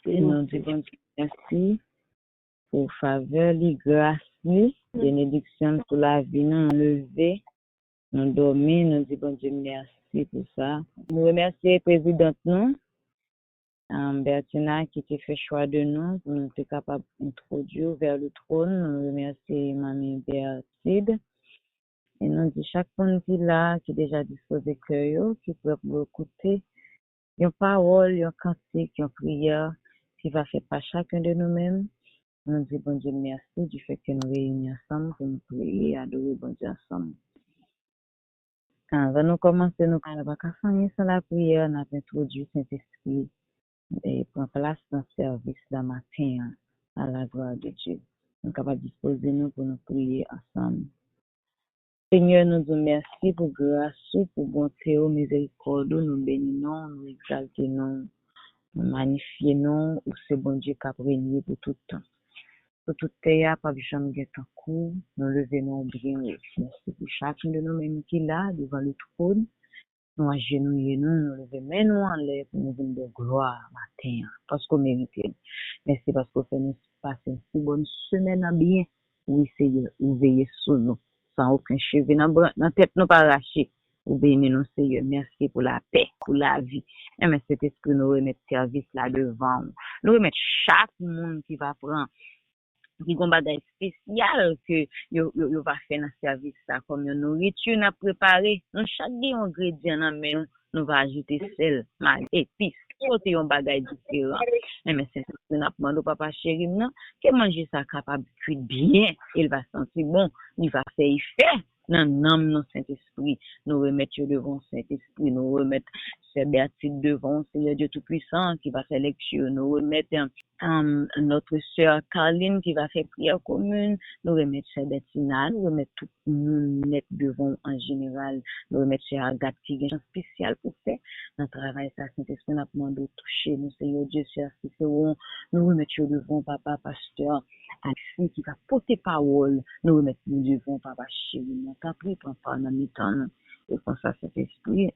Nous disons merci pour faveur, les grâces, bénédiction pour la vie, nous lever, nous dormir, nous disons bon Dieu merci pour ça. Nous remercions le président nous, Bertina qui a fait choix de nous pour nous être capables d'introduire vers le trône. Nous remercions Mamie Bertide. Et nous disons chaque monde qui est là, qui est déjà disposé cœur, qui peut écouter, une parole, un cantique, une prière qui va faire par chacun de nous-mêmes. Nous disons bon Dieu merci du fait que nous réunis ensemble pour nous prier et adorer bon Dieu ensemble. Avant de commencer, nous ne pouvons pas finir sans la prière, nous avons introduit Saint-Esprit et prend place dans le service de matin à la gloire de Dieu. Nous sommes capables de disposer nous pour nous prier ensemble. Seigneur, nous disons merci pour grâce, pour bonté, miséricorde, nous bénissons, nous exaltons, nous magnifions, ou c'est bon Dieu qui a régné pour tout le temps. Pour tout terre, pas jamais de temps court, nous levons bien. Merci pour chacun de nous-mêmes qui est là, devant le trône. Nous agenouillons, nous levons main nous en l'air pour nous donner de gloire matin, parce qu'on mérite. Merci parce qu'on fait nous passer une si bonne semaine à bien. Oui, Seigneur, vous veillez sur nous, sans aucun cheveu dans la tête, nous pas arracher. Vous bénissez nous, Seigneur. Merci pour la paix, pour la vie. Et merci cet esprit, nous remettre service là devant. Nous remettre chaque monde qui va prendre. Qui ont bagay spécial que yo va faire dans service ça comme une nourriture n'a préparé dans chaque ingrédient nan nous va ajouter sel, mal, épices, tout un bagay différent. Mais c'est ça que n'a demandé papa chéri non que manger ça capable cuire bien, il va sentir bon, il va faire effet dans nom non Saint-Esprit. Nous remettre devant Saint-Esprit, nous remettre c'est Bertide devant Seigneur Dieu Tout-Puissant qui va faire lecture, nous remettre notre sœur Caroline qui va faire prière commune, nous remettre sœur Bettina, nous remettre tout le monde net devant en général, nous remettre sœur Agathe qui est un spécial pour faire notre travail, ça Saint-Esprit n'a demandé de toucher nous, Seigneur Dieu, sœur Cicéron, nous remettre devant papa pasteur Alexis qui va porter parole, nous remettre devant papa chéri, nous t'appris pour faire dans mi-temps, et comme ça Saint-Esprit,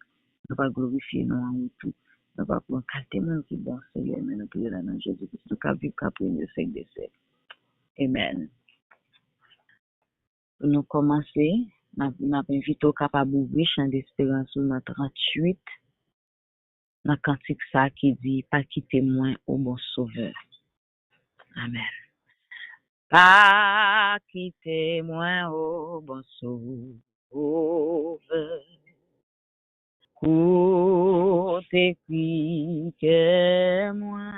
nous va glorifier nous en tout. Nous va prendre quatre mots qui bon Seigneur, mais nous prions dans Jésus-Christ, nous avons vu qu'après le siècle des siècles. Amen. Pour nous commencer, nous invitons capable d'ouvrir chant d'espérance sur notre 38, dans cantique ça qui dit, pas quitter moi au bon sauveur. Amen. Pas quitter moi au bon sauveur. Côté que moi,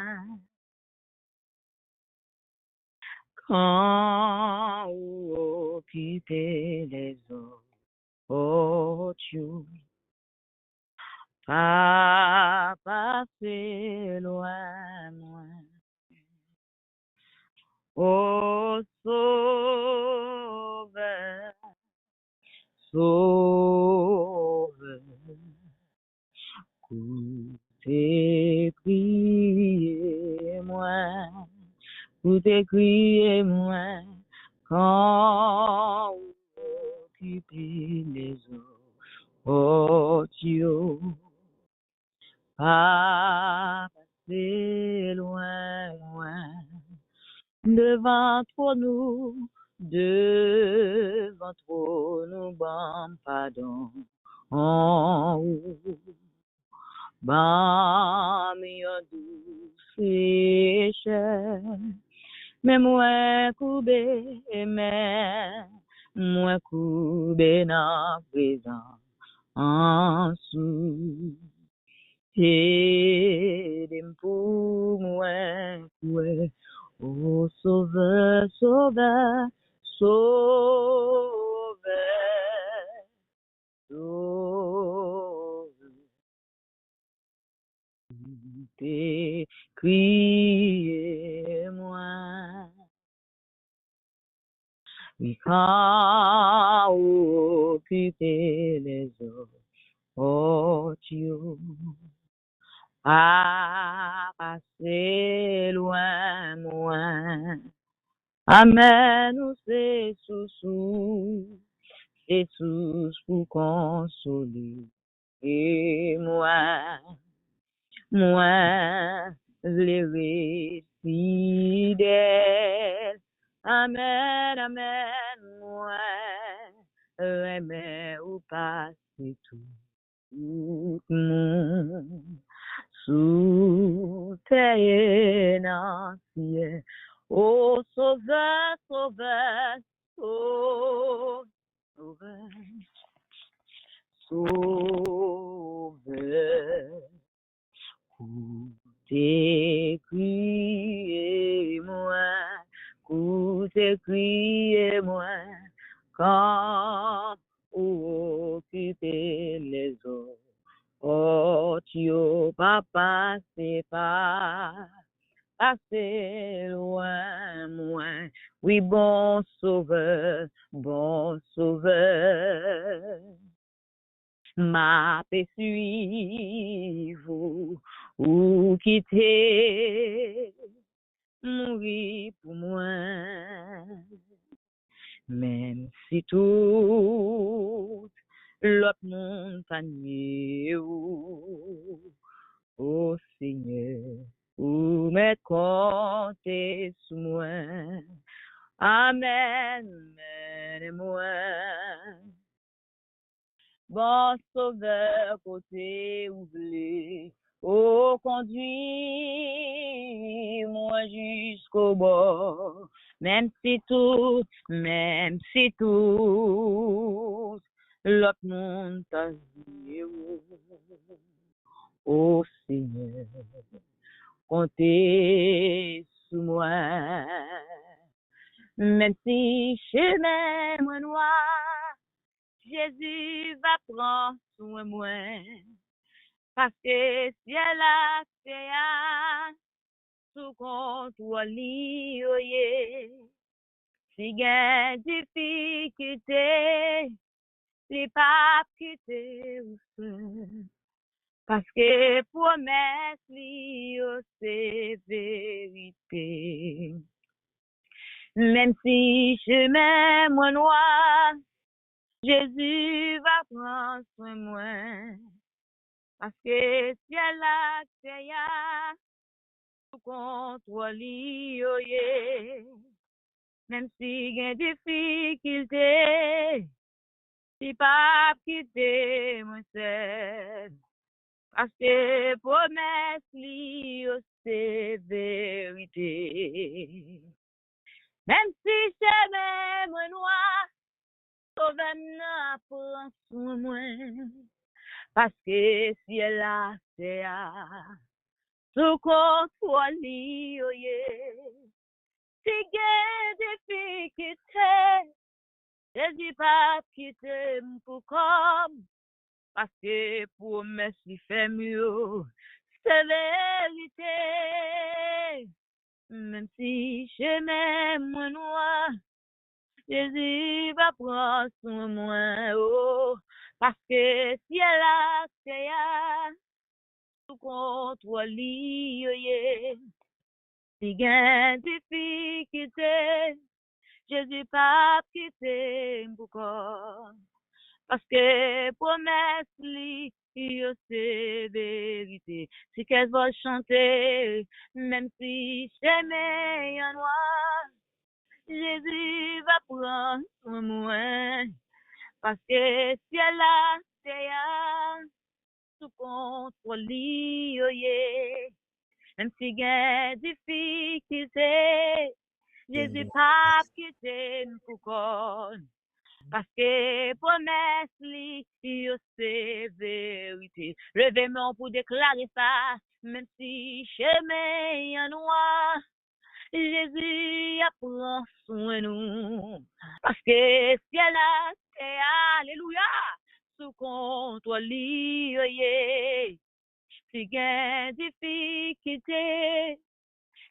quand vous occupez les autres, pas passer loin, moi. Ô sauveur, sauveur, écoutez, priez-moi, écoutez, criez-moi, quand vous occupez les autres, pas passer loin, loin, devant trop nous, bon pardon, en haut. Bami yo douce cher, mais moi coube na présent en sous. Et pour moi, oh sauveur, sauveur, sauveur, sauveur. Criez-moi, oui, quand occupez les autres, à passer loin, loin, amen, c'est sous pour consoler, et moi, les résidèles. Amen, amen, ouais, mais ou passer tout monde sous terre dans ciel. Oh, sauveur, sauveur, sauveur, sauveur. Coutez, criez-moi, coutez, criez-moi, quand occupez les eaux. Oh, tu pas passer par, passer loin, moins. Oui, bon sauveur, bon sauveur. Ma paix suivre ou quitter, mourir pour moi. Même si tout l'autre montagne ô Seigneur, ou m'être compté sous moi. Amen, amen, moi. Bon sauveur, côté oublié, ô conduis-moi jusqu'au bord, même si tout, l'autre monde t'a dit, ô Seigneur, comptez sous moi, même si chemin moins noir, Jésus va prendre soin de moi, parce que ciel a terre sous contrôle, si gain difficulté, les papes quitter ou parce que promesse li c'est vérité. Même si chemin moins noir, Jésus va prendre soin de moi. Parce que ciel la terre sous contrôle, même si y a des difficultés, si pas quitter moi seul. Parce que promesse li c'est vérité. Même si chemin moi noir, sauveur n'a prend soin moi. Parce que ciel la terre sous contrôle, si gen difficulté, Jésus pas quitter pour comme, parce que promesse lui fait mieux, c'est vérité. Même si chemin moins noir, Jésus va prendre soin de moi, oh, parce que si elle a terre sous contrôle, si gen difficulté, Jésus pas quitter pourquoi? Parce que promesse li, c'est vérité. Si qu'elle va chanter, même si chemin en noir, Jésus va prendre soin de moi. Parce que si elle a terre sous contrôle, même si il y a difficulté, Jésus pas quitter pourquoi? Parce que promesse li, c'est vérité. Levez-moi pour déclarer ça, même si chemin en noir, Jésus a prend soin de nous. Parce que ciel a c'est alléluia, sous contrôle, si il y a difficulté,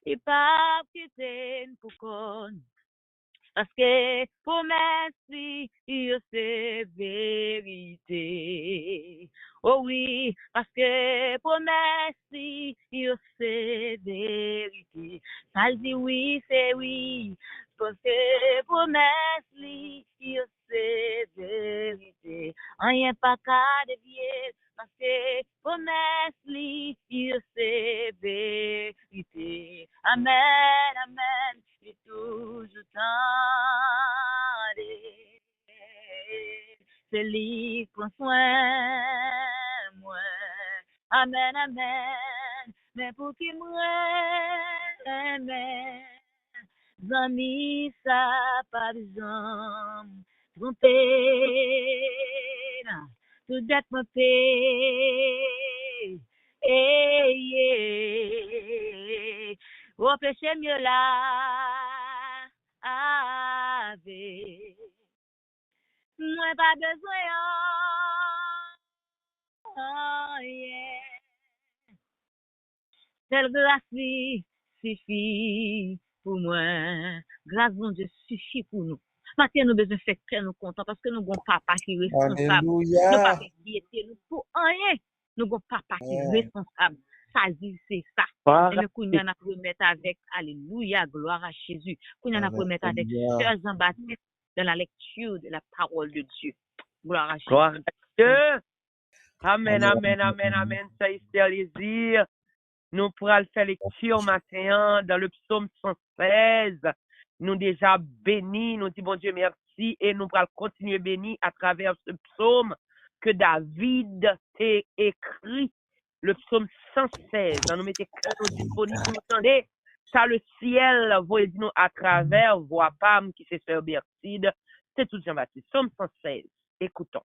il pas quitter pourquoi? Parce que promesse, c'est vérité. Oh oui, parce que promesse, c'est vérité. Ça dit oui, c'est oui. Parce que promesse li, yo c'est vérité. Rien pas qu'à dévier. Parce que promesse li, yo c'est vérité. Amen, amen. Et toujours tendez. C'est lui qui prend soin, moi. Amen, amen. Mais pour qui moi, amen. Zami sa pa bizan trompe na tout det mwen pe ou peche mye la ave mwen pa bezwen yeah. Telle grâce suffit pour moi. Grâce mon Dieu suffit pour nous. Maintenant, nous besoin faire très nous contents parce que nous avons papa qui est responsable. Nous pas Alléluia. qui était nous pour rien. Nous avons papa qui est responsable. Ça dit c'est ça. Et nous qu'on a pour mettre avec alléluia, gloire à Jésus. Qu'on a pour mettre avec Sœur Jean-Baptiste dans la lecture de la parole de Dieu. Gloire à Jésus. Gloire à Dieu. Amen, amen, amen, amen. Ça y est, plaisir. Nous pourrons faire lecture matin dans le psaume 116. Nous déjà bénis, nous disons bon Dieu merci et nous pourrons continuer bénis à travers ce psaume que David a écrit, le psaume 116. Nous mettons cœur disponible pour nous entendre. Ça le ciel, vous nous à travers, voix Pam qui s'est fait Bertide. C'est tout Jean-Baptiste. Psaume 116. Écoutons.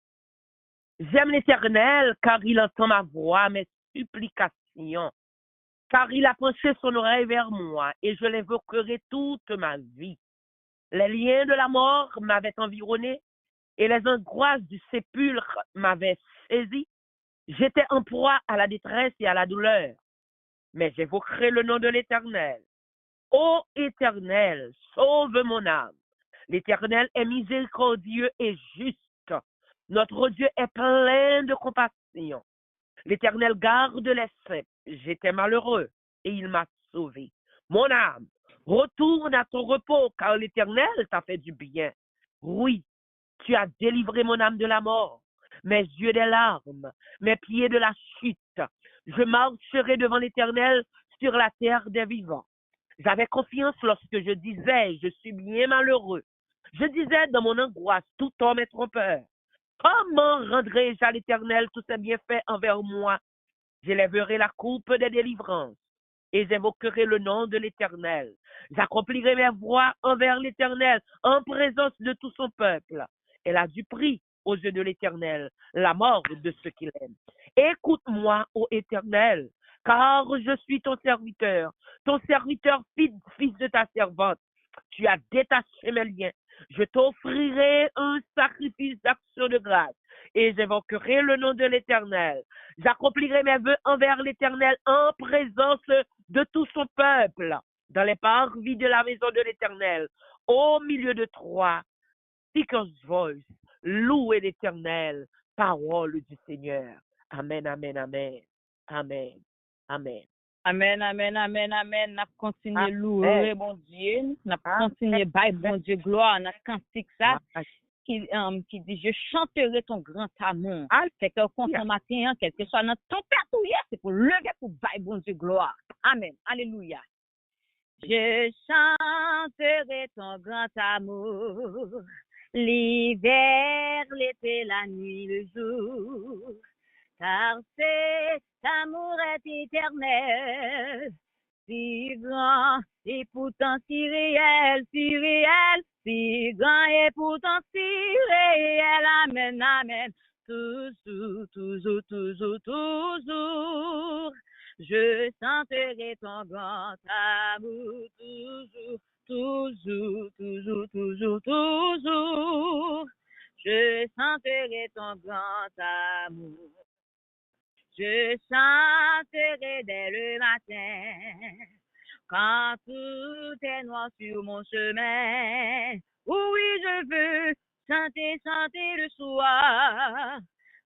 J'aime l'Éternel car il entend ma voix, mes supplications. Car il a penché son oreille vers moi et je l'évoquerai toute ma vie. Les liens de la mort m'avaient environné et les angoisses du sépulcre m'avaient saisi. J'étais en proie à la détresse et à la douleur, mais j'évoquerai le nom de l'Éternel. Ô Éternel, sauve mon âme. L'Éternel est miséricordieux et juste. Notre Dieu est plein de compassion. L'Éternel garde les saints. J'étais malheureux et il m'a sauvé. Mon âme, retourne à ton repos car l'Éternel t'a fait du bien. Oui, tu as délivré mon âme de la mort, mes yeux des larmes, mes pieds de la chute. Je marcherai devant l'Éternel sur la terre des vivants. J'avais confiance lorsque je disais, je suis bien malheureux. Je disais dans mon angoisse, tout homme est trompeur. Comment rendrai-je à l'Éternel tous ses bienfaits envers moi? J'élèverai la coupe des délivrances et j'évoquerai le nom de l'Éternel. J'accomplirai mes voies envers l'Éternel en présence de tout son peuple. Elle a du prix aux yeux de l'Éternel, la mort de ceux qui l'aiment. Écoute-moi, ô Éternel, car je suis ton serviteur fils de ta servante. Tu as détaché mes liens. Je t'offrirai un sacrifice d'action de grâce et j'évoquerai le nom de l'Éternel. J'accomplirai mes vœux envers l'Éternel en présence de tout son peuple, dans les parvis de la maison de l'Éternel, au milieu de trois. Seeker's voice, louez l'Éternel, parole du Seigneur. Amen, amen, amen. Amen, amen. Amen, amen, amen, amen. N'a continué louer bon Dieu, n'a continué bailler bon Dieu gloire, n'a cantique ça qui dit je chanterai ton grand amour. C'est que quand on matin, quel que soit notre tempête, c'est pour lever pour bailler bon Dieu gloire. Amen. Alléluia. Je chanterai ton grand amour, l'hiver, l'été, la nuit, le jour, car cet amour est éternel, si grand et pourtant si réel, si grand et pourtant si réel, amen, amen, toujours, toujours, toujours, toujours. Je chanterai ton grand amour toujours, toujours, toujours, toujours, toujours. Je chanterai ton grand amour. Je chanterai dès le matin, quand tout est noir sur mon chemin. Oui, je veux chanter, chanter le soir.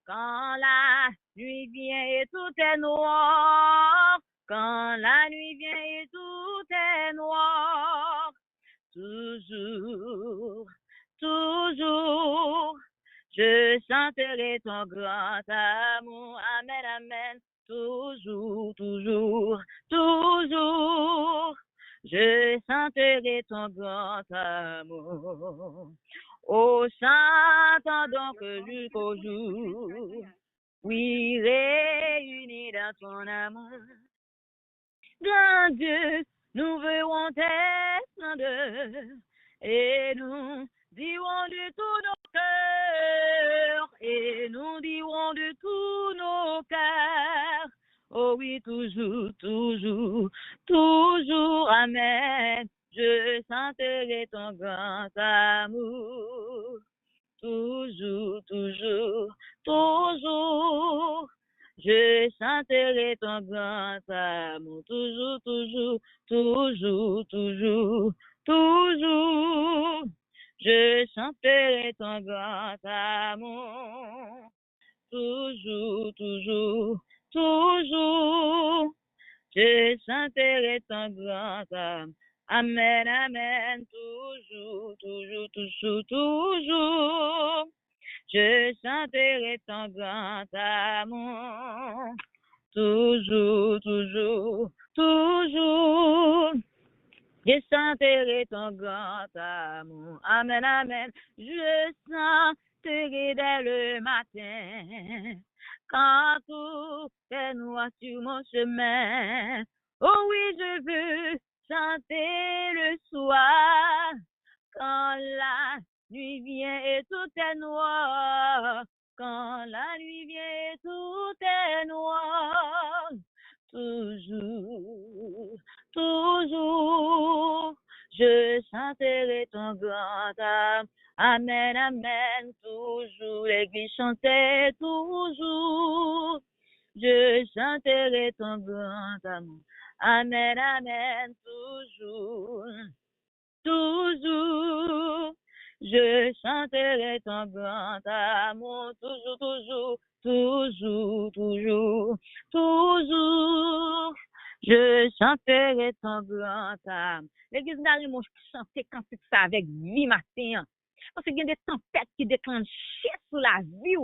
Quand la nuit vient et tout est noir, quand la nuit vient et tout est noir, toujours toujours, toujours, je chanterai ton grand amour. Amen, amen. Toujours, toujours, toujours, je chanterai ton grand amour. Oh, chantons donc jusqu'au jour, oui, réunis dans ton amour. Grand Dieu, nous verrons tes splendeurs et nous dirons de tous nos cœurs, et nous dirons de tous nos cœurs, oh oui, toujours, toujours, toujours, amen, je chanterai ton grand amour, toujours, toujours, toujours, je chanterai ton grand amour, toujours, toujours, toujours, toujours, toujours, je chanterai ton grand amour, toujours, toujours, toujours, je chanterai ton grand amour. Amen, amen, toujours, toujours, toujours, toujours, je chanterai ton grand amour. Toujours, toujours, toujours, je chanterai ton grand amour. Amen, amen, je chanterai dès le matin, quand tout est noir sur mon chemin. Oh oui, je veux chanter le soir, quand la nuit vient et tout est noir. Quand la nuit vient et tout est noir. Toujours, toujours, je chanterai ton grand âme. Amen, amen, toujours, l'église chantait toujours. Je chanterai ton grand amour. Amen, amen, toujours, toujours, je chanterai ton grand amour, toujours, toujours, toujours, toujours, toujours, je chanterai ton grand amour. L'église n'a rien chanter quand c'est ça avec vie matin. Parce qu'il y a des tempêtes qui déclenchent sur la vie.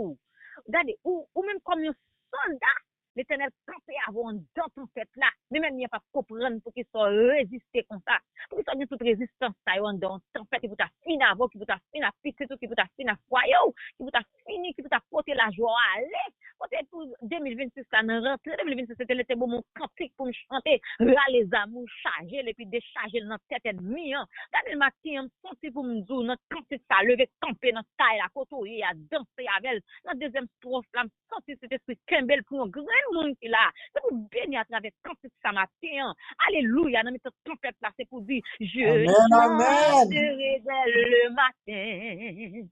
Regardez, ou même comme un soldat, l'Éternel campé avant dans tempête là, mais même il n'y a pas comprendre pour qu'il soit résisté comme ça. Pour qu'il soit de toute résistance, ça y est, dans tempête, qui vous t'a fini avant, qui vous t'a fini à piquer, qui vous t'a fini à foyer, qui vous t'a fini, qui vous t'a porté la joie à aller. Peut-être pour 2026, ça ne rentre. 2026, c'était l'été bon, mon cantique pour me chanter, les amours, charger, et puis décharger notre tête ennemie. Dans le matin, je senti pour me dire, notre cantique, ça levé, camper, notre taille, la côtoyer, à danser avec elle. Dans deuxième strophe, là, je senti cet esprit Kembel pour un grand monde qui là. C'est pour bénir à travers cantique ça matin. Alléluia, dans cette tempête là, c'est pour dire, je chanterai dès le matin,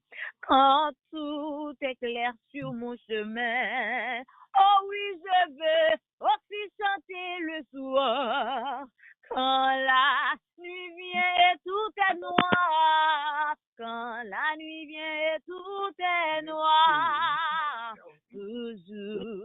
quand tout est clair sur mon chemin. Oh oui, je veux aussi chanter le soir, quand la nuit vient et tout est noir. Quand la nuit vient et tout est noir. Toujours,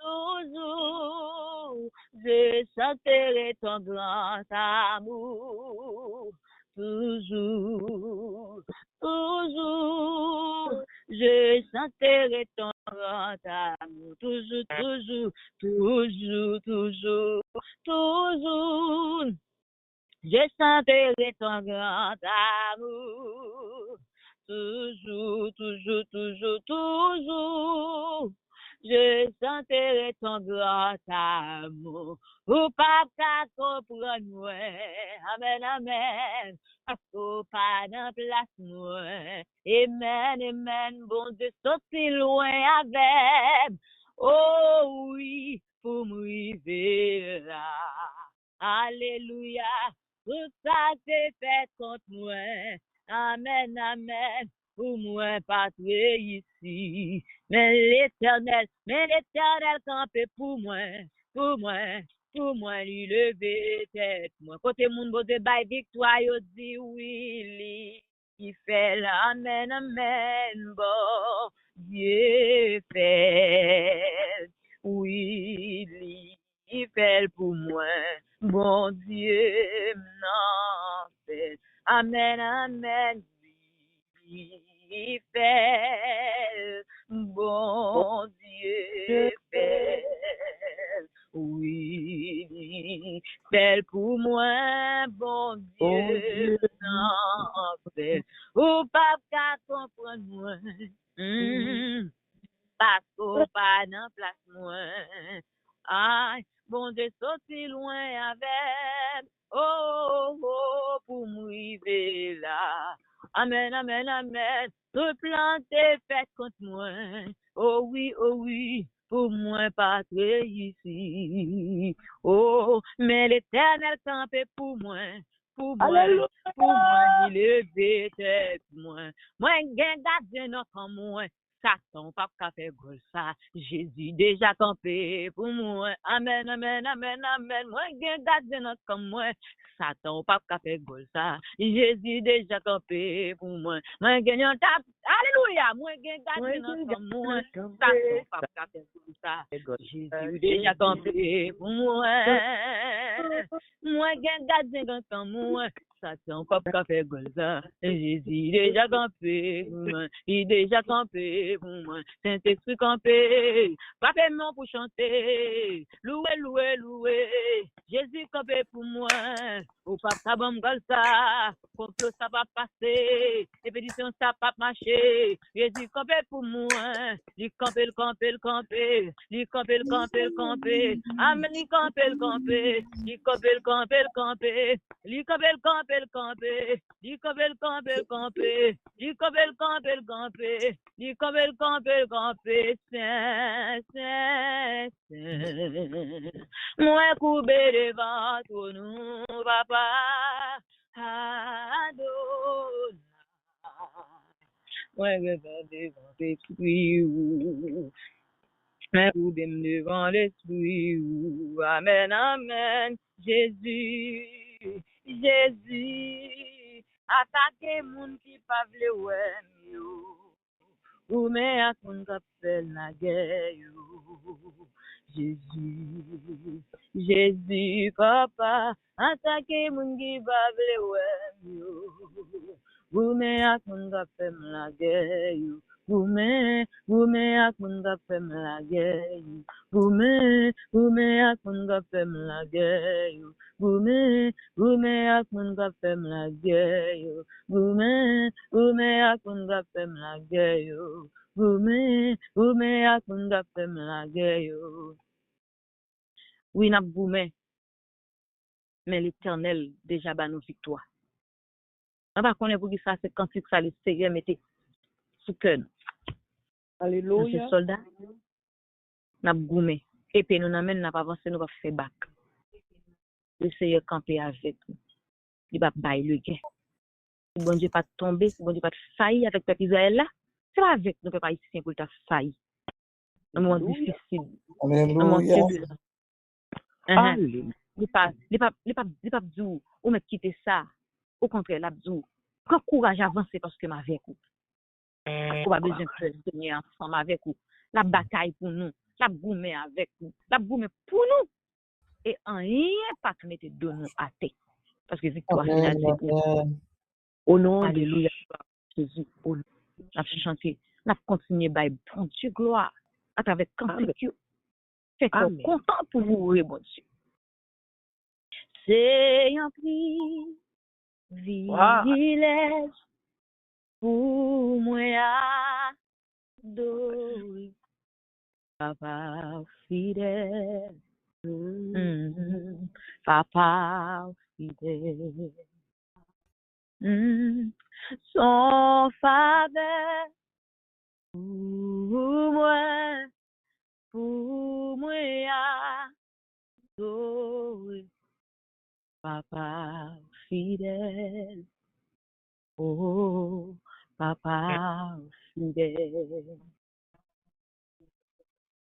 toujours, je chanterai ton grand amour. Toujours, toujours, je chanterai ton grand amour. Toujours, toujours, toujours, toujours, toujours, je chanterai ton grand amour. Toujours, toujours, toujours, toujours, je chanterai ton grand amour. Ou pas qu'à comprendre moi, amen, amen, parce qu'au pas dans place moi, amen, amen, bon Dieu, sorti loin avec, oh oui, pour m'arriver là, alléluia, tout ça c'est fait contre moi, amen, amen, pour moi pas ici, mais l'éternel campé pour moi, lui lever tête, moi, côté moun bote bay victoire, yo dit oui, il fait l'amen, amen, bon, Dieu fait, oui, il fait pour moi, bon Dieu, non, fait, Amen, amen. Oui, fait, bon Dieu, fait. Oui, fait pour moi, bon Dieu, sans fait. Ou pas qu'à comprendre moi. Parce qu'on pas dans place moi. Aïe, bon Dieu, sorti loin avec. Oh, oh, pour m'arriver là. Amen, amen, amen. Tout plan est fait contre moi. Oh oui, pour moi pas ici. Oh, mais l'éternel campé pour moi. Pour moi, il est tête moi. Moi, gen gardien non comme moi. Satan, pas qu'à faire gros ça. Jésus déjà campé pour moi. Amen, amen, amen, amen. Moi, gen gardien non comme moi. Satan, pas qu'à faire gros ça. Jésus déjà campé pour moi. Moi, gen yon tap. Alléluia. Moi, gen gardien non comme moi. Satan, pas qu'à faire gros ça. Jésus déjà campé pour moi. Moi, gen gardien non comme moi. Satan, pas qu'à faire gros ça. Jésus déjà campé pour moi. Il déjà campé pour moi. Saint-Esprit campé. Pas mon pour chanter. Loué, loué, loué. Jésus campé pour moi. Ou pas ça bon comme ça. Complot ça va passer. Expédition ça pas marcher. Jésus campé pour moi. Il campé, le campé, le campé. Il campé, le campé, le campé. Amen, il campé, le campé. Il campé, le campé, le campé. Il campé, le campé, le campé. Il campé, le campé, le campé. Il campé, le campé, le campé. Il campé, le campé, le campé. Saint, saint, saint. Moi, coupé devant tout nous, papa. Adonai. Moi, devant l'esprit. Mais coupé devant l'esprit. Amen, amen. Jésus, Jésus. Attaquer moun qui pa vle wèm yo. Ou men ak moun kap fel na guerre yo. Jésus, Jésus, papa. Attaquer moun qui pa vle wèm yo. Ou men ak moun kap fel na guerre yo. Ou men ak moun kap fel la guerre yo. Ou men ak moun kap fel la guerre yo. Goumen ak moun kap fem la guerre yo. Goumen ak moun kap fem la guerre yo. Goumen ak moun kap fem la guerre yo. Oui, n'a goumen, mais l'Éternel déjà ba nous victoire. On va connaître pour qui ça c'est quand ça le Seigneur mettait sous cœur. Alléluia. Ces soldats n'a goumen et puis nous n'amène n'a pas avancé nous va faire bac. Le Seigneur camper avec nous. Il va bailler le gain. Si bon Dieu pas tomber, si bon Dieu pas faillir avec peuple Israël là, c'est pas avec nous peuple haïtien pour ta faillir. Un moment difficile. Un moment turbulent. Il pas dire ou me quitter ça. Au contraire, la dire prends courage avancer parce que m'avec vous. Parce qu'on a besoin de tenir ensemble avec vous. La bataille pour nous, la goumer avec nous, la goumer pour nous. Et en rien pas te mettre de nous à terre. Parce que victoire finale c'est pour nous. Au nom Alléluia. Jésus, on a chanté, on a continué by bon Dieu gloire à travers cantique. Fait qu'on content pour vous, bon Dieu. C'est un privilège pour moi adorer Papa fidèle. Papa fidèle. Son faveur pour moi adorer Papa fidèle. Oh, Papa fidèle.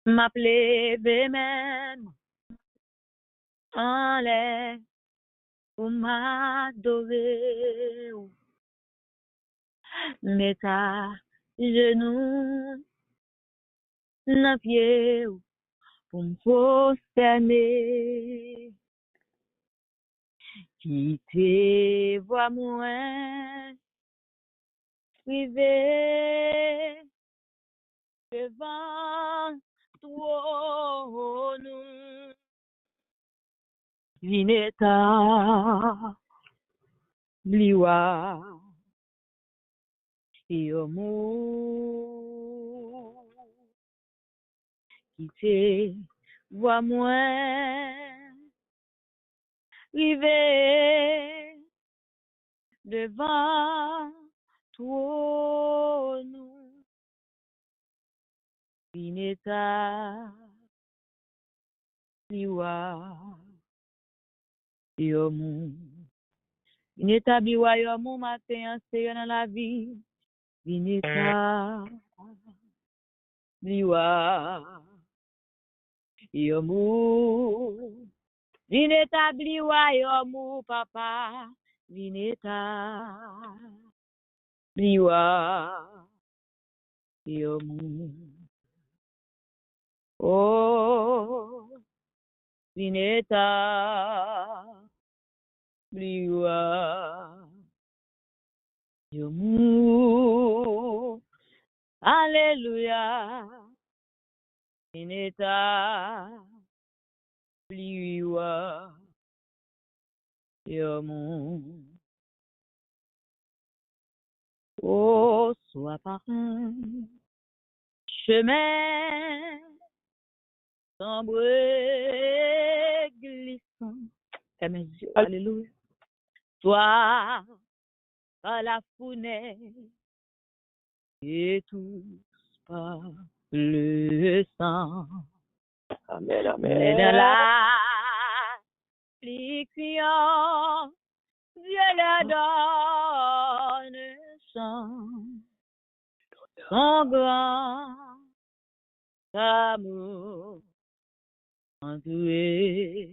M'appeler même en l'air pour m'adorer. Mets ta genou dans pied pour me prosterner. qui te voit moins privé devant trône. Vineta bliwa yomu qui te voit moins rivé devant trône. Vineta bliwa yomu. Vineta bliwa yomu matin c'est dans la vie. Vineta bliwa yomu. Vineta bliwa yomu papa. Vineta bliwa yomu. Oh, Vineta bliwa yomu. Alléluia. Vineta bliwa yomu. Oh, sois par un chemin sombre et glissant. Ferme mes yeux. Alléluia. Toi, par la fournaise, et tous par le sang. Amen, Mais dans l'affliction, Dieu leur donne son grand amour entouré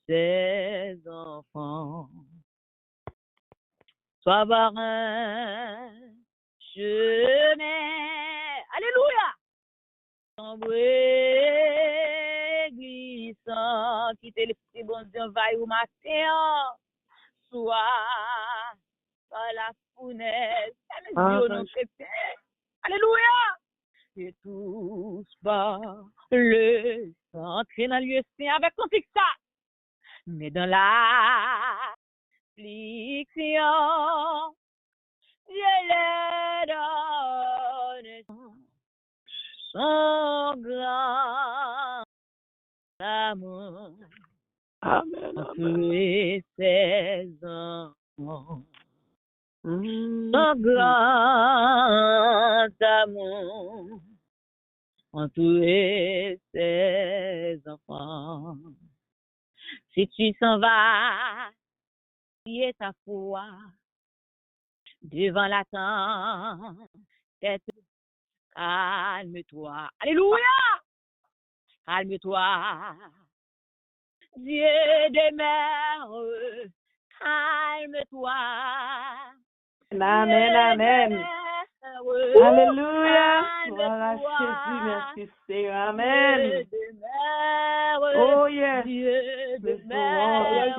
ses enfants. Sois par un chemin, alléluia, sombre et glissant, quittez l'esprit bon Dieu, vaille au matin, soit par la fournaise, alléluia, et tous par le sang, entrer dans le lieu saint avec ton ça, mais dans l'affliction, Dieu leur donne son grand amour. Amen. Entouré ses enfants. Son grand amour. Entouré ses enfants. Si tu s'en vas, qui est ta foi devant la tempête, calme-toi. Alléluia! Calme-toi. Dieu demeure, calme-toi. Amen, amen. Alléluia. Voilà, Jésus, merci Seigneur. Amen. Oh, yes. Dieu demeure.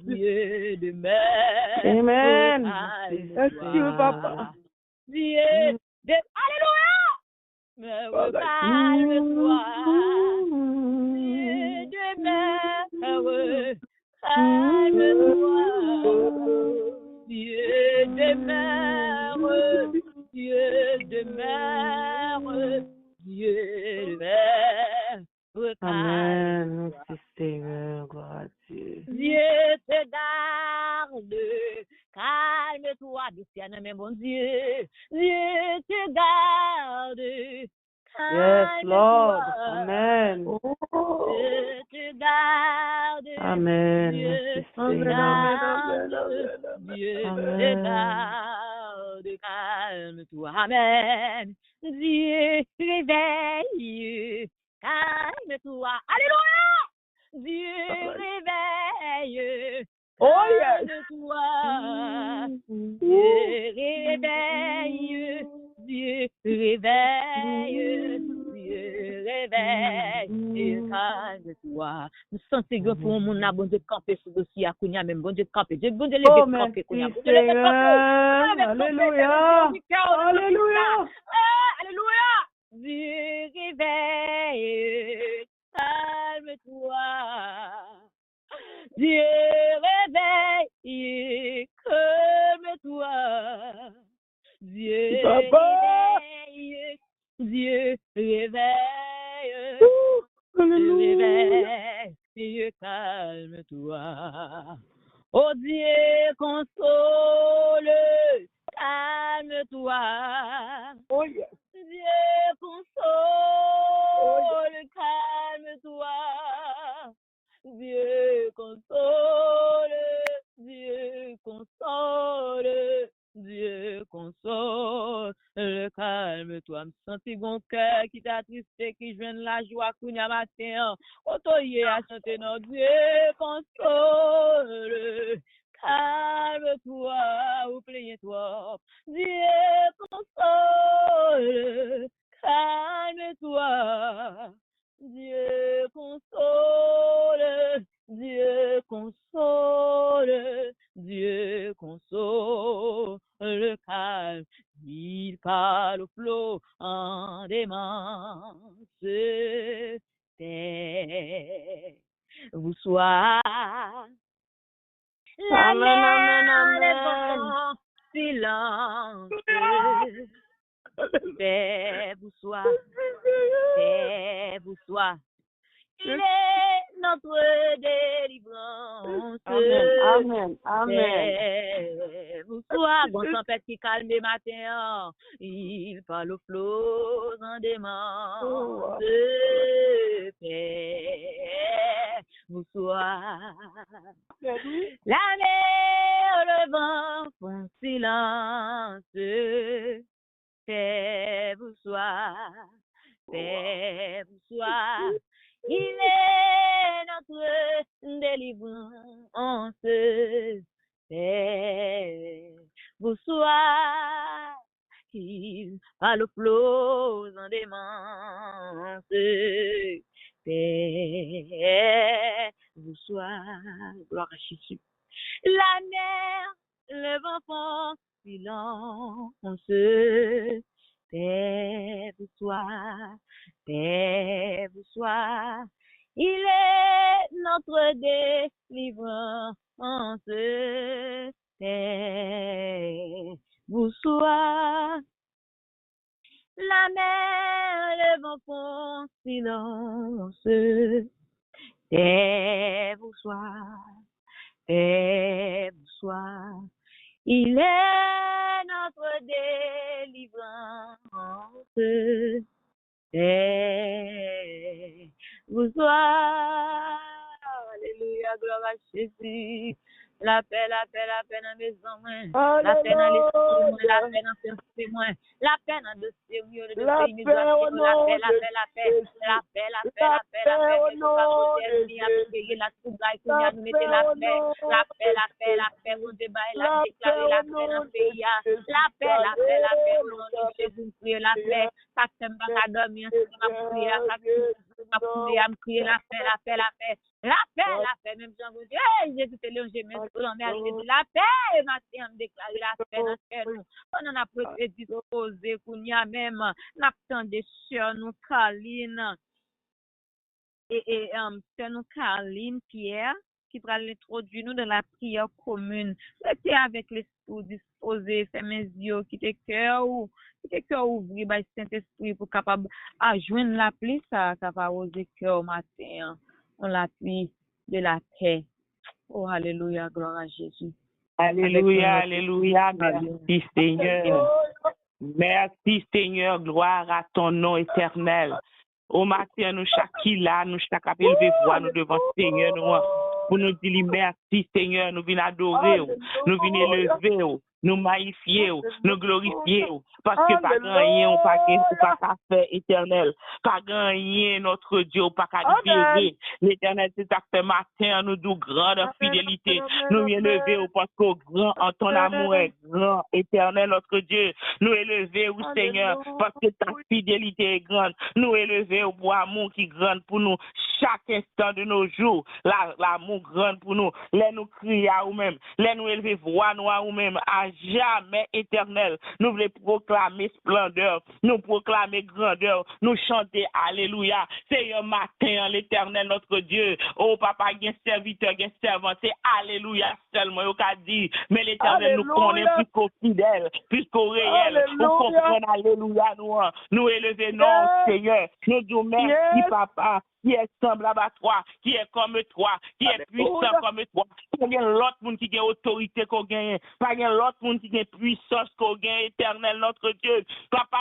Dieu demeure. Amen. Merci, papa. Dieu demeure. Alléluia. Calme-toi. Dieu demeure. Calme-toi. Dieu demeure. Dieu demeure. Dieu demeure. Amen. Merci Seigneur. Gloire à Dieu. Dieu te garde. Calme-toi, Dieu, mon Dieu. Dieu te garde. Yes, Lord. Amen. Dieu te garde. Amen. Dieu te garde. Dieu te garde. Calme-toi. Amen. Dieu réveille. Calme-toi. Alléluia. Dieu réveille. Oh, yes. Calme-toi. Dieu réveille. Dieu réveille. Dieu réveille, calme-toi. Nous sentons que pour mon bon Dieu camper sur dossier à Kounia, même bon Dieu camper. Dieu bon Dieu lever camper Kounia. Bon Dieu lever camper. Alléluia. Alléluia. Alléluia. Dieu réveille, calme-toi. Dieu réveille, calme-toi. Dieu réveille, Dieu réveille, Dieu réveille, Dieu calme-toi. Oh Dieu console, calme-toi. Oh yes. Dieu console, calme-toi. Dieu console, Dieu console, Dieu console, calme-toi. Me senti mon cœur qui t'attristé, qui joint la joie kounya matin. Otoye à chanter non Dieu console. Calme-toi ou plaignez-toi. Dieu console. Calme-toi. Dieu console, Dieu console, Dieu console, le calme, il parle au flot en démence, vous soit. La mer silence, vous soit. Vous soit. Il est notre délivrance. Amen. Amen. Vous soit. Bon tempête qui calme le matin. Il parle au flot en démence. Vous soit. La mer, le vent font silence. Vous soit. Vous soit. Il est notre délivrance. Vous soit. Il parle au flot en démence. Vous soit. Gloire à Jésus. La mer, le vent font silence. Vous soit, vous soit. Il est notre délivrance. Vous soit. La mer, le vent font silence. Vous soit. Vous soit. Il est notre délivrance. Vous soit. Alléluia, gloire à Jésus. La paix dans la maison, la paix dans l'esprit, la paix dans le témoin, la paix dans le sérieux, la paix, la paix, la trouvaille, nous mettons la paix, on débat, la déclarer la paix dans le pays, la paix, au nom de Jésus, prier la paix, ça t'aime pas qu'à dormir, ça prier, ça crier la paix, même Jean vous dit, Jésus te lève, la paix, matin, déclarer la paix dans nous. On en a peut-être disposé, qu'on y a même, n'attend des chers, nous, Caroline, c'est nous, Caroline, Pierre, qui va l'introduire nous dans la prière commune. C'était avec l'esprit disposé, c'est mes yeux, qui te cœur ouvri, by Saint-Esprit, pour capable à joindre la pluie, ça va oser cœur au matin, on la pluie de la paix. Oh, alléluia, gloire à Jésus. Alléluia, alléluia, merci Seigneur. Merci Seigneur, gloire à ton nom éternel. Au matin, nous chaque là, nous chaque élevé voix, nous devant Seigneur, nous pour nous dire merci Seigneur, nous venons adorer, nous venons élever, nous magnifions, nous glorifions, parce que pas gagner, on pas faire éternel, pas gagner notre Dieu, pas qu'à libérer. L'éternel, c'est ça fait matin, nous nous grande fidélité, nous élever parce que grand en ton amour est grand, éternel, notre Dieu, nous élever au Seigneur, parce que ta fidélité est grande, nous élever au pour amour qui est grand pour nous, chaque instant de nos jours, l'amour grand pour nous, les nous crier à nous-mêmes, les nous élever voix nous à nous-mêmes, à jamais éternel, nous voulons proclamer splendeur, nous proclamer grandeur, nous chanter alléluia, c'est un matin l'éternel notre Dieu, oh papa, il y a serviteur, il y a servant, c'est alléluia seulement, il a dit, mais l'éternel nous connaît plus qu'au fidèle, plus qu'au réel, nous comprenons alléluia, nous élever non Seigneur, nous disons merci papa, qui est semblable à toi, qui est comme toi, qui est puissant comme toi. Pas de l'autre monde qui a autorité qu'on gagne, pas de l'autre monde qui a puissance qu'on gagne, éternel notre Dieu. Papa,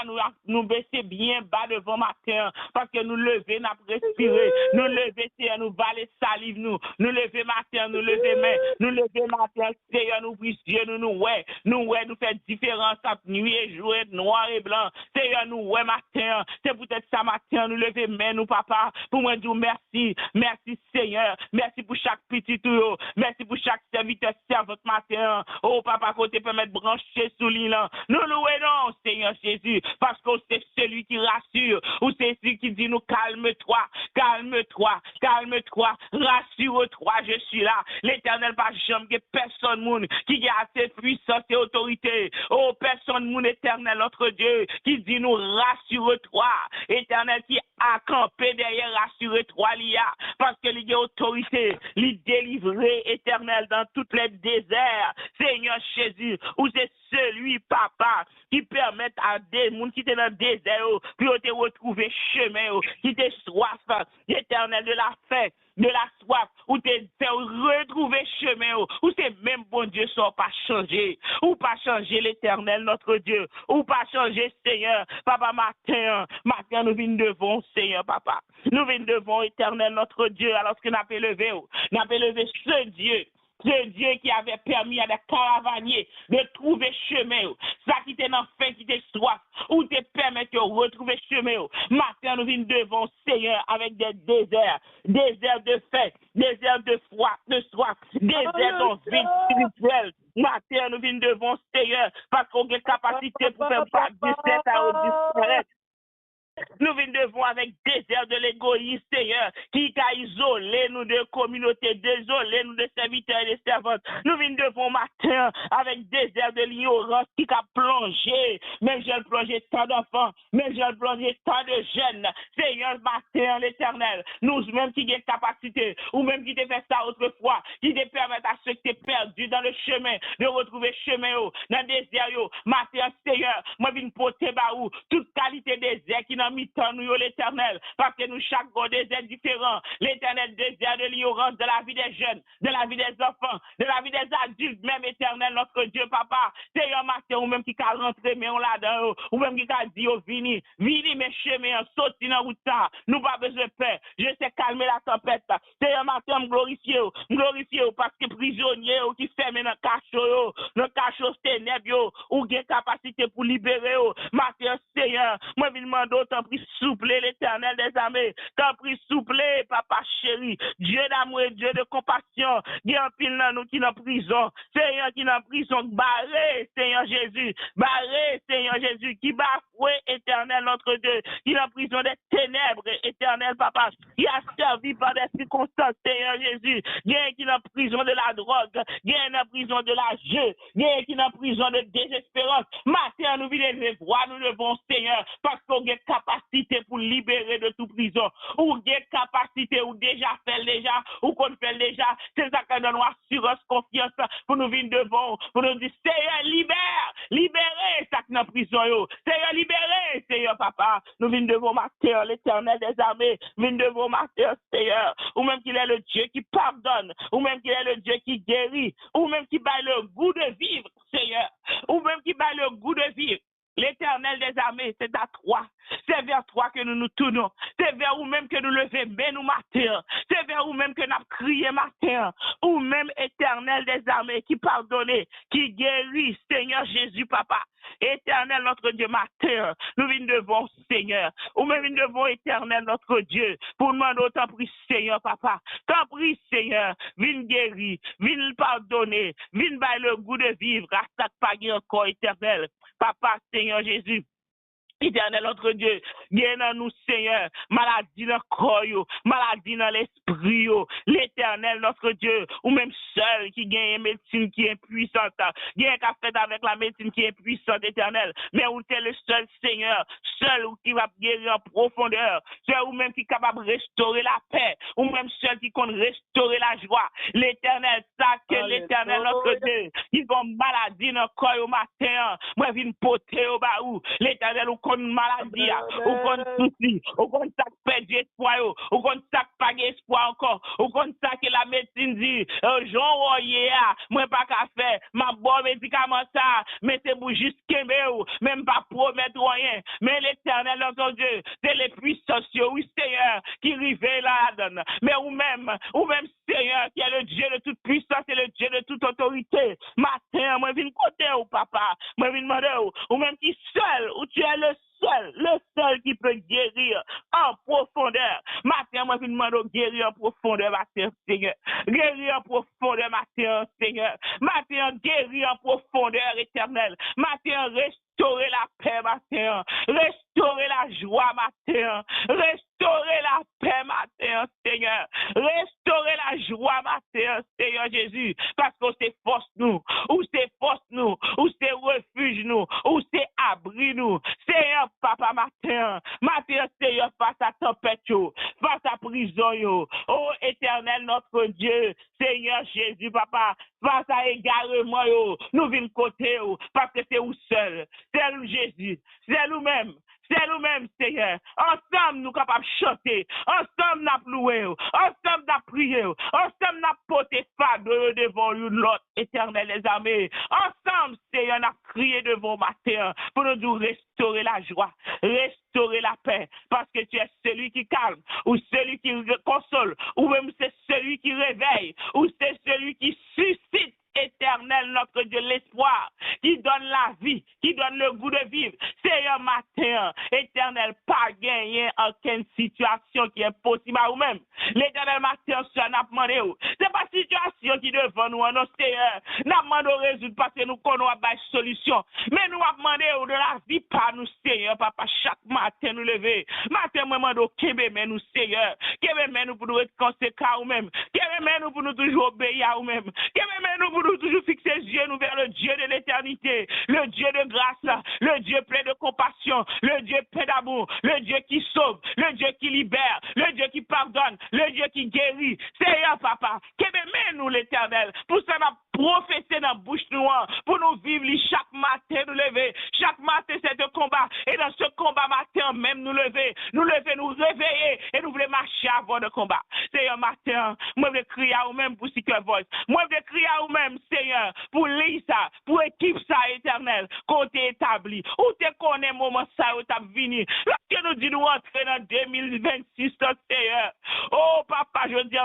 nous baisser bien bas devant matin, parce que nous lever, nous respirer, nous lever, Seigneur, nous valer salive, nous lever matin, nous lever main, nous lever matin, Seigneur, nous brise Dieu, nous faire différence entre nuit et jour, noir et blanc. Seigneur, nous matin, c'est peut-être ça matin, nous lever main, nous papa, pour moi dire merci, merci Seigneur, merci pour chaque petit tour, merci pour chaque serviteur servante matin. Oh papa, côté permettre de brancher sous l'île. Nous louons Seigneur Jésus, parce que c'est celui qui rassure, ou c'est celui qui dit nous calme-toi, calme-toi, calme-toi, rassure-toi, je suis là. L'éternel pas jamais que personne monde qui a assez puissance et autorité. Oh personne monde éternel notre Dieu qui dit nous rassure-toi, éternel qui a campé derrière rassure-toi l'IA, parce que il y a autorité, il délivrer éternel dans tous les déserts. Seigneur Jésus, où c'est celui, papa, qui permet à des gens qui étaient dans le désert, puis te retrouver chemin, qui te soif, l'éternel de la faim, de la soif, ou te fait retrouver chemin, ou c'est même bon Dieu sans pas changer, ou pas changer l'éternel notre Dieu, ou pas changer Seigneur, papa, matin nous venons devant Seigneur, papa, nous venons devant éternel notre Dieu, alors que nous avons élevé ce Dieu. Ce Dieu qui avait permis à des caravaniers de trouver chemin, ça qui était dans faim, qui était soif, ou te permet de retrouver chemin. Matin, nous venons devant Seigneur avec des déserts de faim, déserts de froid, de soif, déserts d'envie spirituelle. Matin, nous venons devant Seigneur parce qu'on a capacité pour faire pas du 7 à disparaître. Nous venons devant avec désert de l'égoïsme, Seigneur, qui a isolé nous de communautés, désolé nous de serviteurs et de servantes. Nous venons devant matin avec désert de l'ignorance qui a plongé, même j'ai plongé tant d'enfants, même j'ai plongé tant de jeunes. Seigneur, matin, l'éternel, nous-mêmes qui avons capacité, ou même qui te fait ça autrefois, qui te permet à ceux qui sont perdus dans le chemin, de retrouver chemin dans le désert. Matin, Seigneur, moi, je viens porter baou toute qualité désert qui n'a mis tant nous, l'éternel, parce que nous, chaque désert différent, l'éternel désert de l'ignorance, de la vie des jeunes, de la vie des enfants, de la vie des adultes, même éternel, notre Dieu, papa, Seigneur, matin, ou même qui a rentré, mais on l'a dans, ou même qui a dit, vini, mes chemins, sorti dans route, nous pas besoin de peur, je sais calmer la tempête, Seigneur, matin, me glorifier, parce que prisonnier, qui ferme dans le cachot ténèbres, ou qui a capacité pour libérer, matin, Seigneur, moi, je demande tant pis souple l'éternel des armées, tant pis souple, papa chéri, Dieu d'amour et Dieu de compassion, il y a un pile dans nous qui est en prison, Seigneur qui est en prison, barré, Seigneur Jésus, qui bafoué, éternel notre Dieu, qui est en prison des ténèbres, éternel papa, qui a servi par des circonstances, Seigneur Jésus, il y a qui est en prison de la drogue, il y a en prison de la jeu, il y a qui est en prison de désespérance, matin nous venons les voir, nous devons Seigneur, parce qu'on a capacité pour libérer de toute prison, ou a capacité, ou déjà fait déjà, ou qu'on fait déjà, c'est ça qui donne assurance, confiance, pour nous venir devant, pour nous dire, Seigneur, libérez ça qui est en prison, Seigneur, libérez, Seigneur, papa, nous venons devant matin, l'éternel des armées, nous venons devant matin, Seigneur, ou même qu'il est le Dieu qui pardonne, ou même qu'il est le Dieu qui guérit, ou même qui bat le goût de vivre, Seigneur, ou même qui bat le goût de vivre. L'éternel des armées, c'est à toi. C'est vers toi que nous nous tournons. C'est vers vous-même que nous levons nous matin. C'est vers vous-même que nous avons crié matin. Ou même éternel des armées qui pardonne, qui guérit, Seigneur Jésus, Papa. Éternel notre Dieu, matin, nous venons devant Seigneur. Ou même nous devons éternel notre Dieu. Pour nous demander, t'en prie Seigneur, Papa. T'en prie Seigneur, viens guérir, viens pardonner, viens bailler le goût de vivre. Attaque pas encore éternel. Papa, Seigneur Jésus. Éternel notre Dieu, viens dans nous, Seigneur, maladie dans le corps, maladie dans l'esprit, l'éternel notre Dieu, ou même seul qui gagne une médecine qui est puissante, gagne qu'à faire avec la médecine qui est puissante, éternel, mais où tu es le seul Seigneur, seul qui va guérir en profondeur, seul ou même qui est capable de restaurer la paix, ou même seul qui compte restaurer la joie, l'éternel, ça que l'éternel notre Dieu, qui va maladie dans le corps au matin, moi viens poter au bas où, l'éternel ou qu'on maladie, ou qu'on souci, ou qu'on ça perd espoir, ou qu'on ça pas espoir encore, ou qu'on ça que la médecine dit, Jean Royer, moi pas qu'à faire, ma bon médicament ça, mais c'est pour juste même pas promettre rien, mais l'éternel notre Dieu, c'est les puissances, oui Seigneur, qui révèle la donne, mais ou même Seigneur, qui est le Dieu de toute puissance et le Dieu de toute autorité, matin, moi viens côté ou papa, moi viens demander ou même qui seul, ou tu es le seul qui peut guérir en profondeur. Matin, moi, je demande guérir en profondeur, matin, Seigneur. Guérir en profondeur, matin, Seigneur. Matin, guérir en profondeur, éternel. Matin, restaurer la paix, matin. Restaurer la joie, matin. Restaurer la paix, matin, Seigneur. Restaurer la joie, matin, Seigneur Jésus. Parce que c'est force nous, ou c'est force nous, ou c'est refuge nous, ou c'est abri nous. Seigneur, papa, matin, Seigneur, face à tempête, face à prison, oh éternel notre Dieu, Seigneur Jésus, papa, face à égarement, nous venons côté, parce que c'est où seul, c'est nous Jésus, c'est nous-mêmes. C'est nous-mêmes, Seigneur. Ensemble, nous capables de chanter. Ensemble, nous louer. Ensemble, nous prier. Ensemble, nous porter fardeau devant l'autre, éternel les armées. Ensemble, Seigneur, nous crier devant matin pour nous restaurer la joie, restaurer la paix. Parce que tu es celui qui calme, ou celui qui console, ou même c'est celui qui réveille, ou c'est celui qui suscite. Éternel, notre Dieu, l'espoir, qui donne la vie, qui donne le goût de vivre. Seigneur, matin, éternel, pas gagner aucune situation qui est possible à vous-même. L'éternel, matin, ça n'a pas demandé. C'est pas situation qui est devant nous, non, Seigneur. N'a pas demandé résoudre parce que nous connaissons pas de solution. Mais nous avons demandé de la vie par nous, Seigneur, papa, chaque matin nous lever. Matin, nous demandons qu'est-ce nous, Seigneur. Qu'est-ce nous pour nous être conséquents à nous-mêmes. Qu'est-ce nous pour nous toujours obéir à nous-mêmes. Qu'est-ce nous pour nous toujours fixer les yeux nous vers le Dieu de l'éternité, le Dieu de grâce, le Dieu plein de compassion, le Dieu plein d'amour, le Dieu qui sauve, le Dieu qui libère, le Dieu qui pardonne, le Dieu qui guérit. Seigneur, papa, qu'aimez-nous l'éternel, pour ça m'a prophétisé dans la bouche noire, pour nous vivre chaque matin nous lever, chaque matin c'est un combat, et dans ce combat matin même nous lever, nous réveiller, et nous voulons marcher avant le combat. Seigneur, matin, moi je veux crier à vous-même pour Secret Voice, moi je veux crier à vous-même, Seigneur, pour l'ISA, pour équipe ça éternel, qu'on t'est établi, où tu connais moment ça où tu as venu. Lorsque nous disons nous entrer dans 2026, Seigneur, oh papa, je dis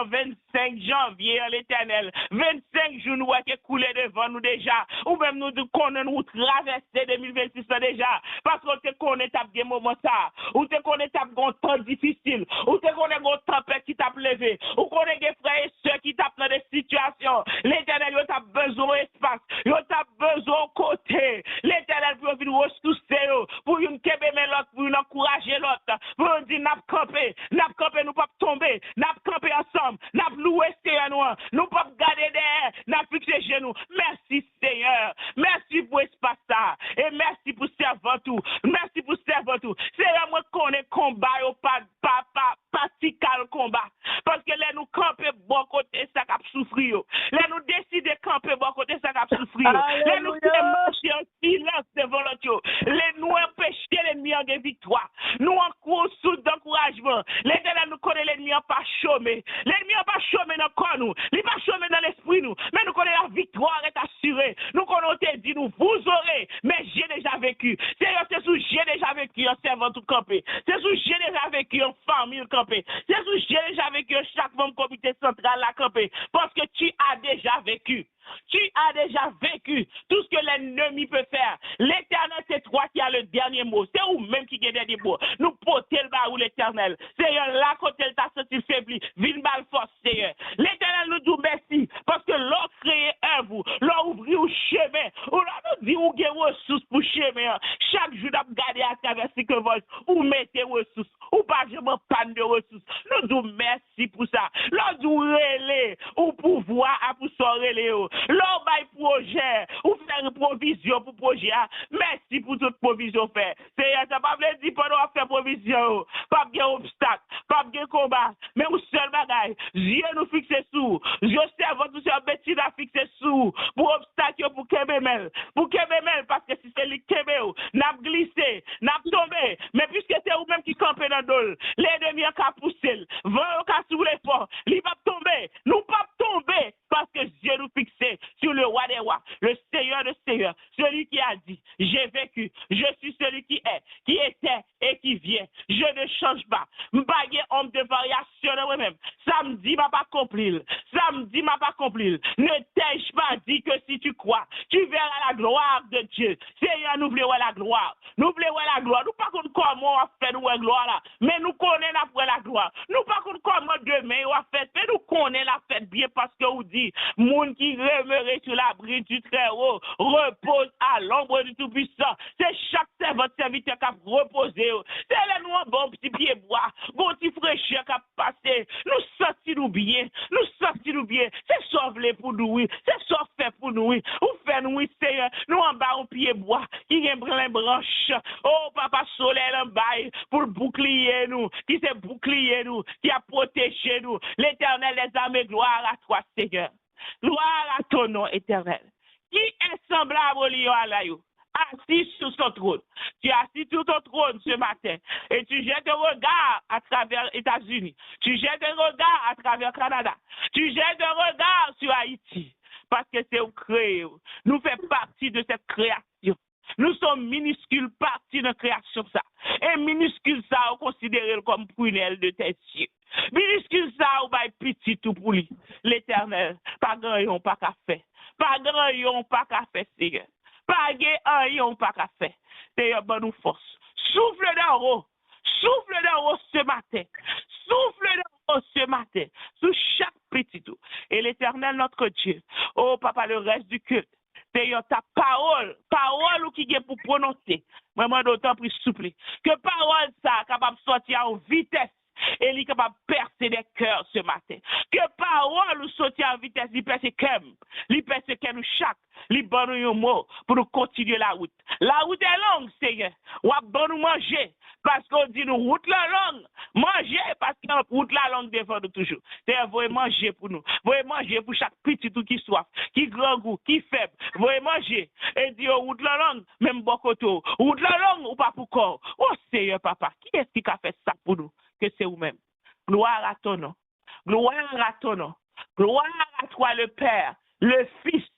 25 janvier, l'éternel, 25 jours nous qui coulé devant nous déjà, ou même nous connaissons nous traverser 2026 déjà, parce qu'on te connaît t'as bien moment ça, ou te connaît t'as un temps difficile, ou te connaît un tempête qui t'a levé, ou connaît des frères et sœurs qui tapent dans des situations, l'éternel, il t'a besoin d'espace, il t'a besoin de côté, l'éternel pour venir ressourcer, pour une kébémer l'autre, pour une encourager l'autre, pour nous dire n'a camper, nous pas tomber, n'a camper ensemble, n'a louer Seigneur, nous pas garder derrière, n'a fixer genoux. Merci Seigneur, merci pour espace ça, et merci pour servir tout, merci pour servir tout. Seigneur, moi connais combat, pas si calme combat, parce que là nous camper bon côté ça cap souffrir, là nous décider camper bon côté ça cap souffrir, là nous marcher en silence devant l'autre, là nous empêcher l'ennemi en victoire, nous en cours d'encouragement, l'éternel nous connaît l'ennemi en pas chômer, l'ennemi en pas chômer dans le corps nous, il pas chômer dans l'esprit nous, mais nous connaissons la victoire est assurée, nous connaissons dit nous vous aurez, mais j'ai déjà vécu, Seigneur c'est sous j'ai déjà vécu, un servant tout campé. C'est sous j'ai déjà vécu en famille campé. C'est sous j'ai déjà vécu chaque membre comité central la campé. Parce que tu as déjà vécu. Tu as déjà vécu tout ce que l'ennemi peut faire. L'Éternel, c'est toi qui as le dernier mot. C'est vous-même qui avez le dernier mot. Nous portons le barou l'Éternel. Seigneur, là, quand elle t'a senti faibli, vine mal force, Seigneur. L'Éternel nous dit merci parce que l'on crée un vous, l'on ouvre au chemin, ou l'on nous dit où il y a ressources pour chemin. Chaque jour, nous garder à travers ce que vous, ou mettez ressources, ou pas, je m'en panne de ressources. Nous disons merci pour ça. L'on dit relais, ou pouvoir à pour sortir. L'on bail projet, ou faire provision pour projet. Merci pour toute provision fait. Seigneur, ça pas veut dire pendant faire provision, pas de obstacle, pas de combat, mais au seul bagaille, Dieu nous fixe sous. Dieu servant tout ce bêtise à fixer sous pour obstacle pour Kébémel. Pour Kébémel, parce que si c'est lui Kébéo, n'a glissé, n'a tombé, mais puisque c'est vous-même qui campez dans le dos, l'ennemi a poussé, vent a sous les ports, il va tomber, nous pas tomber, parce que Dieu nous fixe sur le roi des rois, le Seigneur des seigneurs, celui qui a dit, j'ai vécu, je suis celui qui est, qui était et qui vient. Je ne change pas. M'baguer homme de variation de moi-même. Samedi m'a pas accompli. Samedi m'a pas accompli. Ne t'ai-je pas dit que si tu crois, tu verras la gloire de Dieu. Seigneur, nous voulons la gloire. Nous voulons la gloire. Nous pas contre comment on fait nous la gloire là, mais nous connaissons après la gloire. Nous pas contre comment demain on fait, mais nous connaissons la fête bien parce que vous dit, monde qui remeure sur l'abri du Très-Haut repose à l'ombre du Tout-Puissant. C'est chaque serviteur qui a reposé. C'est là nous un bon petit pied bois, bon petit fraîcheur qui a passé. Nous sortis-nous bien, nous sortis-nous bien. C'est sauvé pour nous, oui. C'est sauvé pour nous, oui. Ou fait nous, oui, Seigneur. Nous en bas un pied bois qui a les branches. Oh, papa soleil en bas pour bouclier nous, qui s'est bouclier nous, qui a protégé nous. L'Éternel les armées, gloire à toi, Seigneur. Gloire à ton nom éternel. Qui est semblable au lion à l'aïou? Assis sur son trône. Tu es assis sur ton trône ce matin et tu jettes un regard à travers les États-Unis. Tu jettes un regard à travers le Canada. Tu jettes un regard sur Haïti parce que c'est au créé. Nous faisons partie de cette création. Nous sommes minuscules partie de la création ça. Et minuscule ça, on considère comme prunelle de tes yeux. Minuscule ça, on va être petit tout pour lui. L'Éternel, pas grand pas qu'à faire. Pas grand pas qu'à faire, Seigneur. Pas grand pas qu'à faire. Seigneur, bonne nous force. Souffle d'en haut. Souffle d'en haut ce matin. Souffle d'en haut ce matin. Sous chaque petit tout. Et l'Éternel, notre Dieu. Oh, papa, le reste du culte. Seigneur, ta parole ou qui est pour prononcer. Vraiment d'autant plus souple. Que parole ça capable de sortir en vitesse. Et il est capable de percer des cœurs ce matin. Que parole ou sortir en vitesse, il perce comme chaque, il bonne un mot pour nous continuer la route. La route est longue, Seigneur. Ou à bon nous manger, parce qu'on dit nous route la longue. Manger, parce que route la longue devant nous toujours. Seigneur, vous manger pour nous. Vous manger pour chaque petit tout qui soif, qui grand goût, qui faible. Vous manger. Et dire route la longue, même bokoto. Route la longue ou pas pour corps. Oh Seigneur, papa, qui est-ce qui a fait ça pour nous? Que c'est vous-même. Gloire à ton nom. Gloire à ton nom. Gloire à toi le Père, le Fils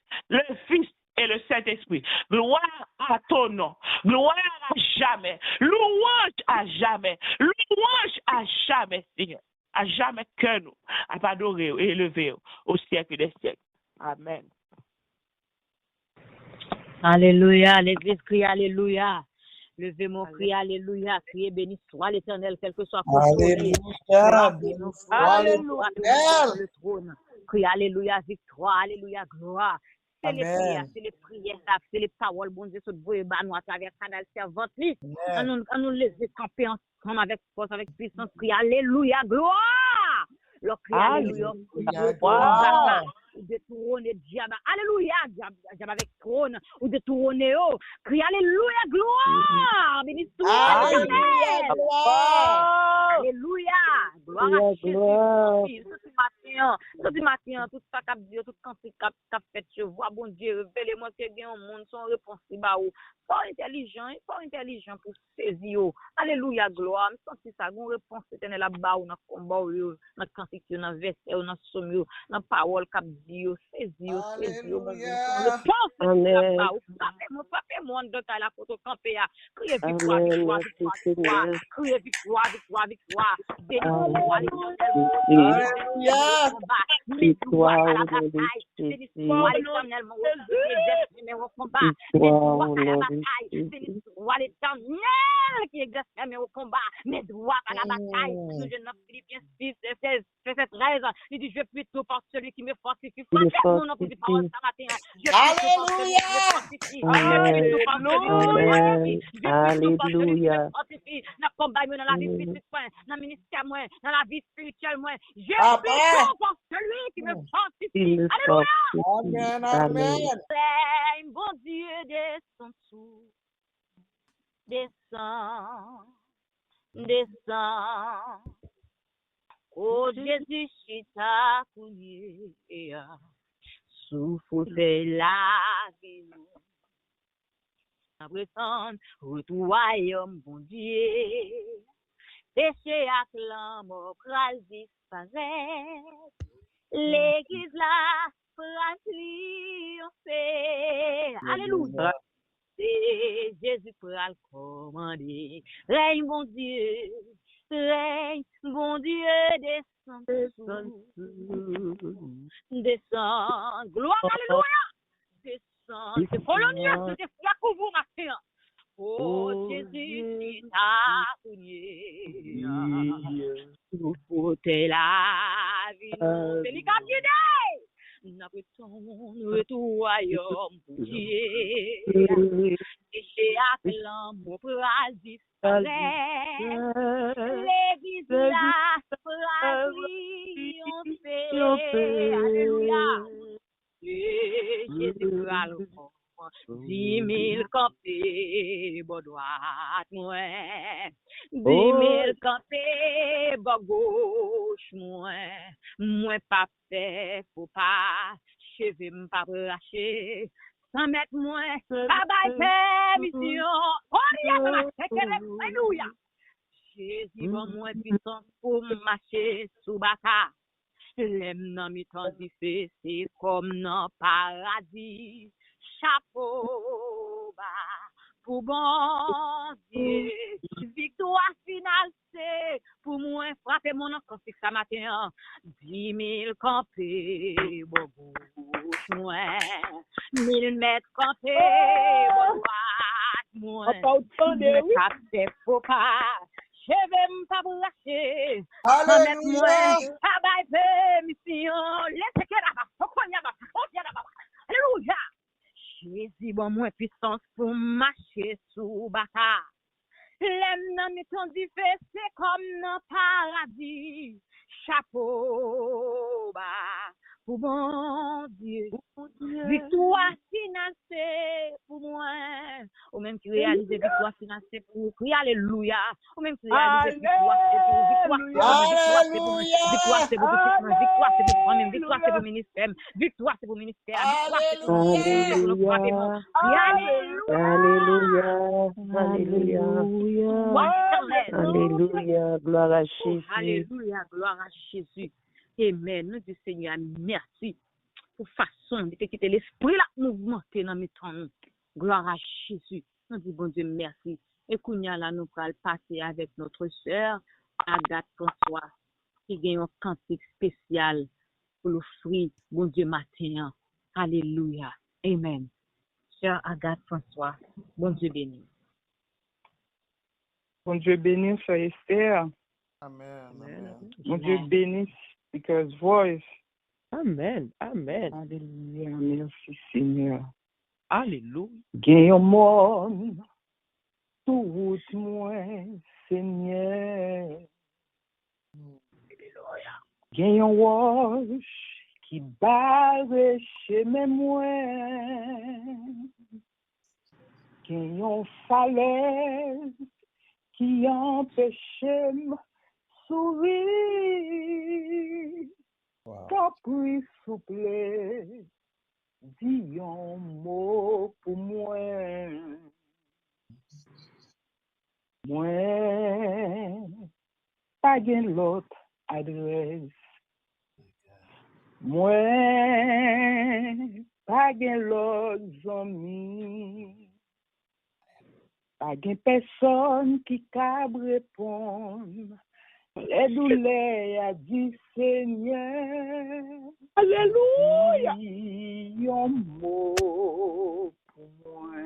et le Saint-Esprit. Gloire à ton nom. Gloire à jamais. Louange à jamais. Louange à jamais, Seigneur. À jamais que nous. À adorer et élever au siècle des siècles. Amen. Alléluia. L'Église crie Alléluia. Levez mon cri, alléluia, criez béni soit l'Éternel, quel que soit Alléluia, le trône. Crie alléluia, victoire, alléluia, gloire. C'est les prières, c'est les paroles, bon Dieu, ce beau ébat nous à travers le canal servante. On nous laisse camper ensemble avec force, avec puissance, crie alléluia, gloire. Le cri alléluia, gloire. Ou détourner diable. Alléluia, diable avec trône. Ou détourner, oh. Crie alléluia, gloire. Béni soit l'Éternel. Alléluia. Gloire à Jésus. Ce matin, tout ça qu'a dit, tout cantique qu'a fait, je vois, bon Dieu, révélez-moi que bien au monde sont réponsibles. Pas intelligent pour saisir. Alléluia, gloire. Je sens que ça, une réponse éternelle là-bas, dans le combat, dans le cantique, dans le verset, dans le somme, dans la parole qu'a dit, saisir, mon Dieu. Réponse là-bas. monde de la photo campé. Criez victoire, victoire, victoire, victoire. Criez victoire, victoire, victoire. Bénis-toi, l'éternel, combat. Victoire à la bataille. Bénis-toi, l'éternel, mon combat. Bénis-toi à la bataille. Bénis-toi, l'éternel qui exerce au combat. Mais droit à la bataille. Nous, je n'en Philippiens 6, 16, 13. Il dit, je puis tout par celui qui me fortifie. Mon nom pour des paroles ce matin. Je puis tout par celui qui me fortifie. Je puis tout par celui qui me fortifie. Je puis tout par celui qui me fortifie. Dans le combat, dans la vie physique, dans le ministère, dans la vie spirituelle, je puis tout par celui qui me fortifie. Alléluia. Amen, amen. Bon Dieu, descends sous. Descends. Oh Jésus, chita couillé, souffle la vie. Après retour royaume, bon Dieu. Péché à l'amour, pral disparaître. L'église là, pral triompher. Alléluia. C'est Jésus pral commander. Règne, bon Dieu. Règne, bon Dieu, descend, descend, gloire, alléluia, descend, c'est colonial, c'est la couvre matin. Oh Jésus, ta prière, pour te la vie, c'est les capitaines. Nous retour royaume pour Dieu. Péché à l'amour pral disparaître. L'église là pral triompher. Alléluia. Jésus pral 10 000 campés, bon droite, moi. 10 000 campés, bon gauche, moi pas fait, faut pas, cheveux m'pas bracher. 100 mètres moins, pas permission. Alléluia. Jésus, bon, moins puissance pour marcher sous baka. L'aime dans mes temps difficiles, c'est comme dans paradis. Chapeau bas pour bon Dieu. Victoire finale, c'est pour moi frapper mon enfant ce matin. 10 000 campés, bon bouche, moi. 1000 mètres campés, bon droite, moi. Capté, faut pas. Je vais me lâcher. Alléluia. Alléluia. Jésus, bon, moins puissance pour marcher sous baka. L'aime dans mes temps difficiles, c'est comme dans paradis. Chapeau bas pour bon Dieu. Victoire financée pour moi. Ou même qui réalise victoire financée pour crier alléluia. Ou même qui réalise victoire c'est pour victoire c'est pour victoire c'est pour moi-même, victoire c'est pour ministère, victoire c'est pour ministère, victoire c'est pour Alléluia. Alléluia. Alléluia. Gloire à Jésus. Alléluia, gloire à Jésus. Amen. Nous disons Seigneur, merci pour façon de quitter l'esprit là mouvementé dans mes temps. Gloire à Jésus. Nous disons bon Dieu merci. Et Kounia là nous allons passer avec notre sœur Agathe François qui gagne un cantique spécial pour l'offrir bon Dieu matin. Alléluia. Amen. Sœur Agathe François, bon Dieu béni. Bon Dieu bénisse Esther. Amen. Bon Dieu bénisse because voice. Amen. Amen. Alléluia. Merci Seigneur. Alléluia. Gagne un monde tout moi Seigneur. Gagne un wash qui barre chez mes moi. Gagne un falaise qui empêchait me sourire. Capri souple, dis un mot pour moi. Moi, pas gain l'autre adresse. Moi, pas gain l'autre ami. Pas de personne qui cabre répondre. Les douleurs du Seigneur. Alléluia. Un mot pour moi.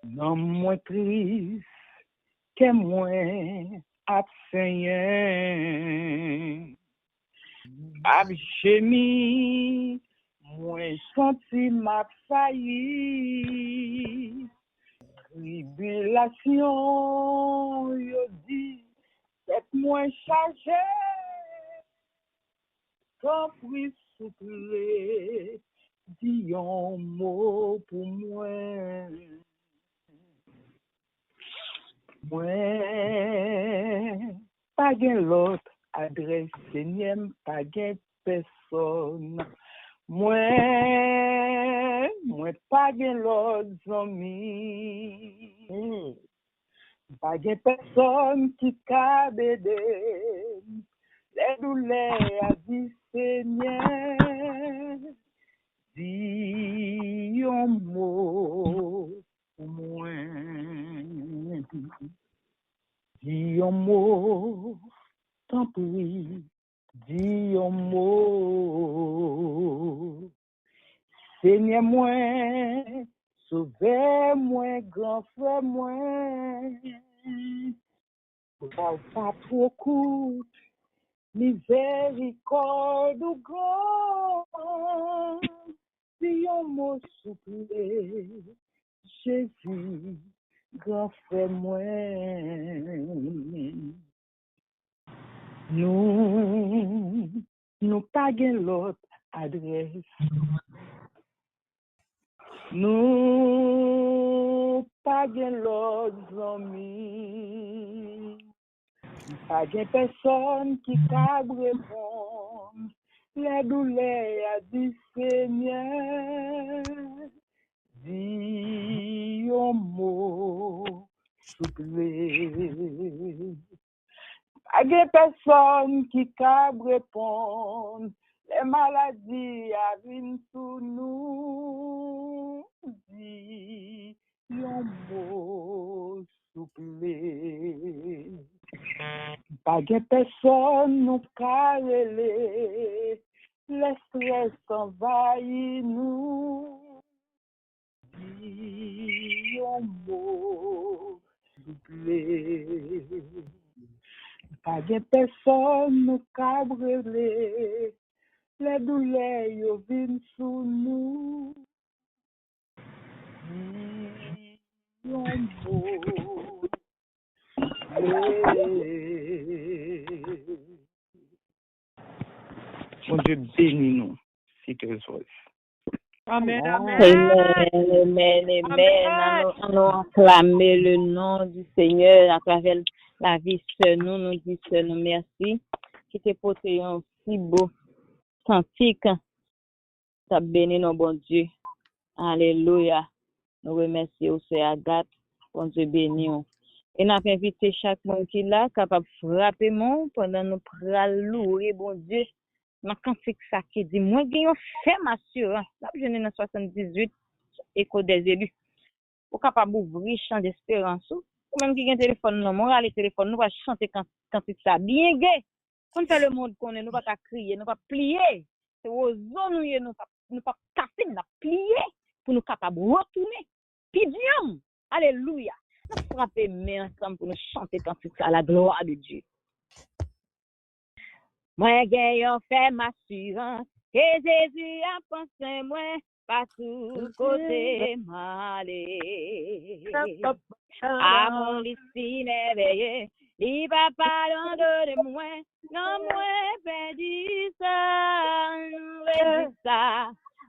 Non moins triste que moins absent. Abjemi, moins senti ma failli. Tribulation, yo dit, c'est moins chargé. Sans prix souple, dis un mot pour moi. Moi, pas de l'autre adresse, Seigneur, pas de personne. Moi, pas de l'autre ami. Pas de personne qui cabe aider. Les douleurs du Seigneur. Dis un mot pour moi. Dis un mot, tant pis. Dis un mot. Seigneur moi, sauvez-moi, grand frère moi. Pas trop court, miséricorde ou grand. Dis un mot souple, Jésus, grand frère moi. Nous pas l'autre adresse. Nous pas l'autre ami. Pas de personne qui cabre répondre. Les douleurs du Seigneur. Dis un mot souple. Pas de personne qui cabre répondre. Les maladies arrivent sous nous. Dis un mot souple. Pas de personne nous carrelé. Le stress envahit nous. Dis un mot souple. Pas de personne nous cabrelé. Les douleurs yo viennent sous nous. Un mot. Mon Dieu bénis nous, si que soit. Amen, amen. Amen, amen. Nous acclamer le nom du Seigneur à travers la vie de nous disons merci. Qui te porte un si beau cantique. Ça bénit nos bon Dieu. Alléluia. Nous remercions aussi Agathe, bon Dieu béni. Et nous avons invité chaque monde qui est là, capable de frapper mon pendant nous pral louer, bon Dieu. Dans cantique ça qui dit, moi, j'ai fait ma assurance. Là, je suis dans 78, écho des élus. Pour capable d'ouvrir champ d'espérance. Ou même qui a un téléphone, non, moi, le téléphone, nous va chanter cantique ça bien gay. On fait le monde qu'on est, nous pas crier, nous pas plier. C'est aux zones nous pas casser, nous plier pour nous capables de retourner. Puis Dieu, alléluia. Nous frapper main ensemble pour nous chanter cantique ça à la gloire de Dieu. Moi, j'ai fait ma assurance, et Jésus a pensé moi, pas tout côté malé. À mon lycée merveilleux, il va pas loin de moi, non, moi, perdu ça,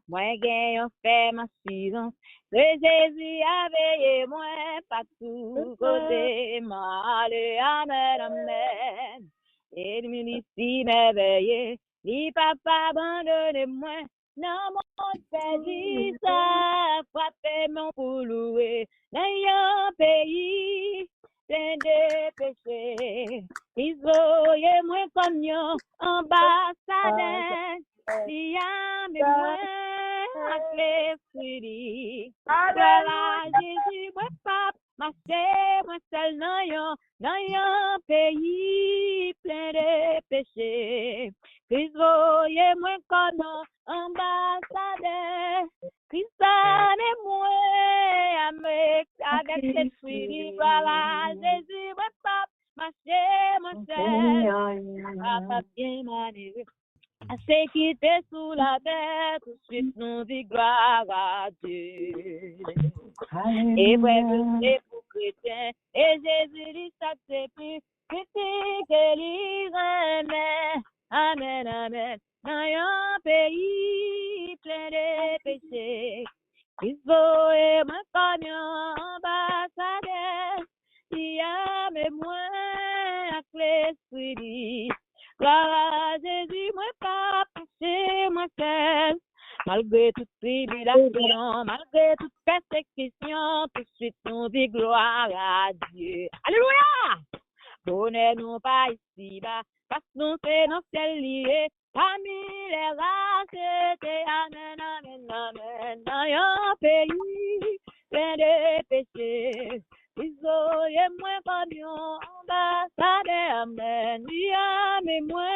moi, j'ai fait ma assurance, et Jésus a veillé moi, pas tout côté malé. Amen, amen. Et le ministère merveilleux, ni papa abandonne moi, non mon pays ça, frappez mon pour louer, dans un pays plein de péchés, isolé moi comme un ambassadeur, si y a mes moi, l'esprit. Voilà, Jésus, moi, papa, ma sœur, moi, seul, dans un pays plein de péchés. Christ, voyez, moi, comme ambassadeur. Christ, et moi, avec l'esprit. Voilà, Jésus, moi, papa, ma sœur, moi, seul, papa, bien manéré. C'est quitter sous la terre, tout de suite nous dit gloire à Dieu. Et ouais, c'est pour chrétien, et Jésus dit ça c'est plus critique et l'Israël. Amen, amen. Dans un pays plein de péchés, il faut et moi comme ambassadeur, il y a mes moins avec l'esprit. Gloire à Jésus, moi pas passer moi seul. Malgré toute tribulation, malgré toute persécution, tout de suite nous dit gloire à Dieu. Alléluia! Donnez-nous pas ici-bas, parce que nous c'est dans ciel lié. Parmi les races, c'est amen, amen, amen. Dans un pays plein de péchés. Isolez moi comme ambassadeur, amen. Mais moi,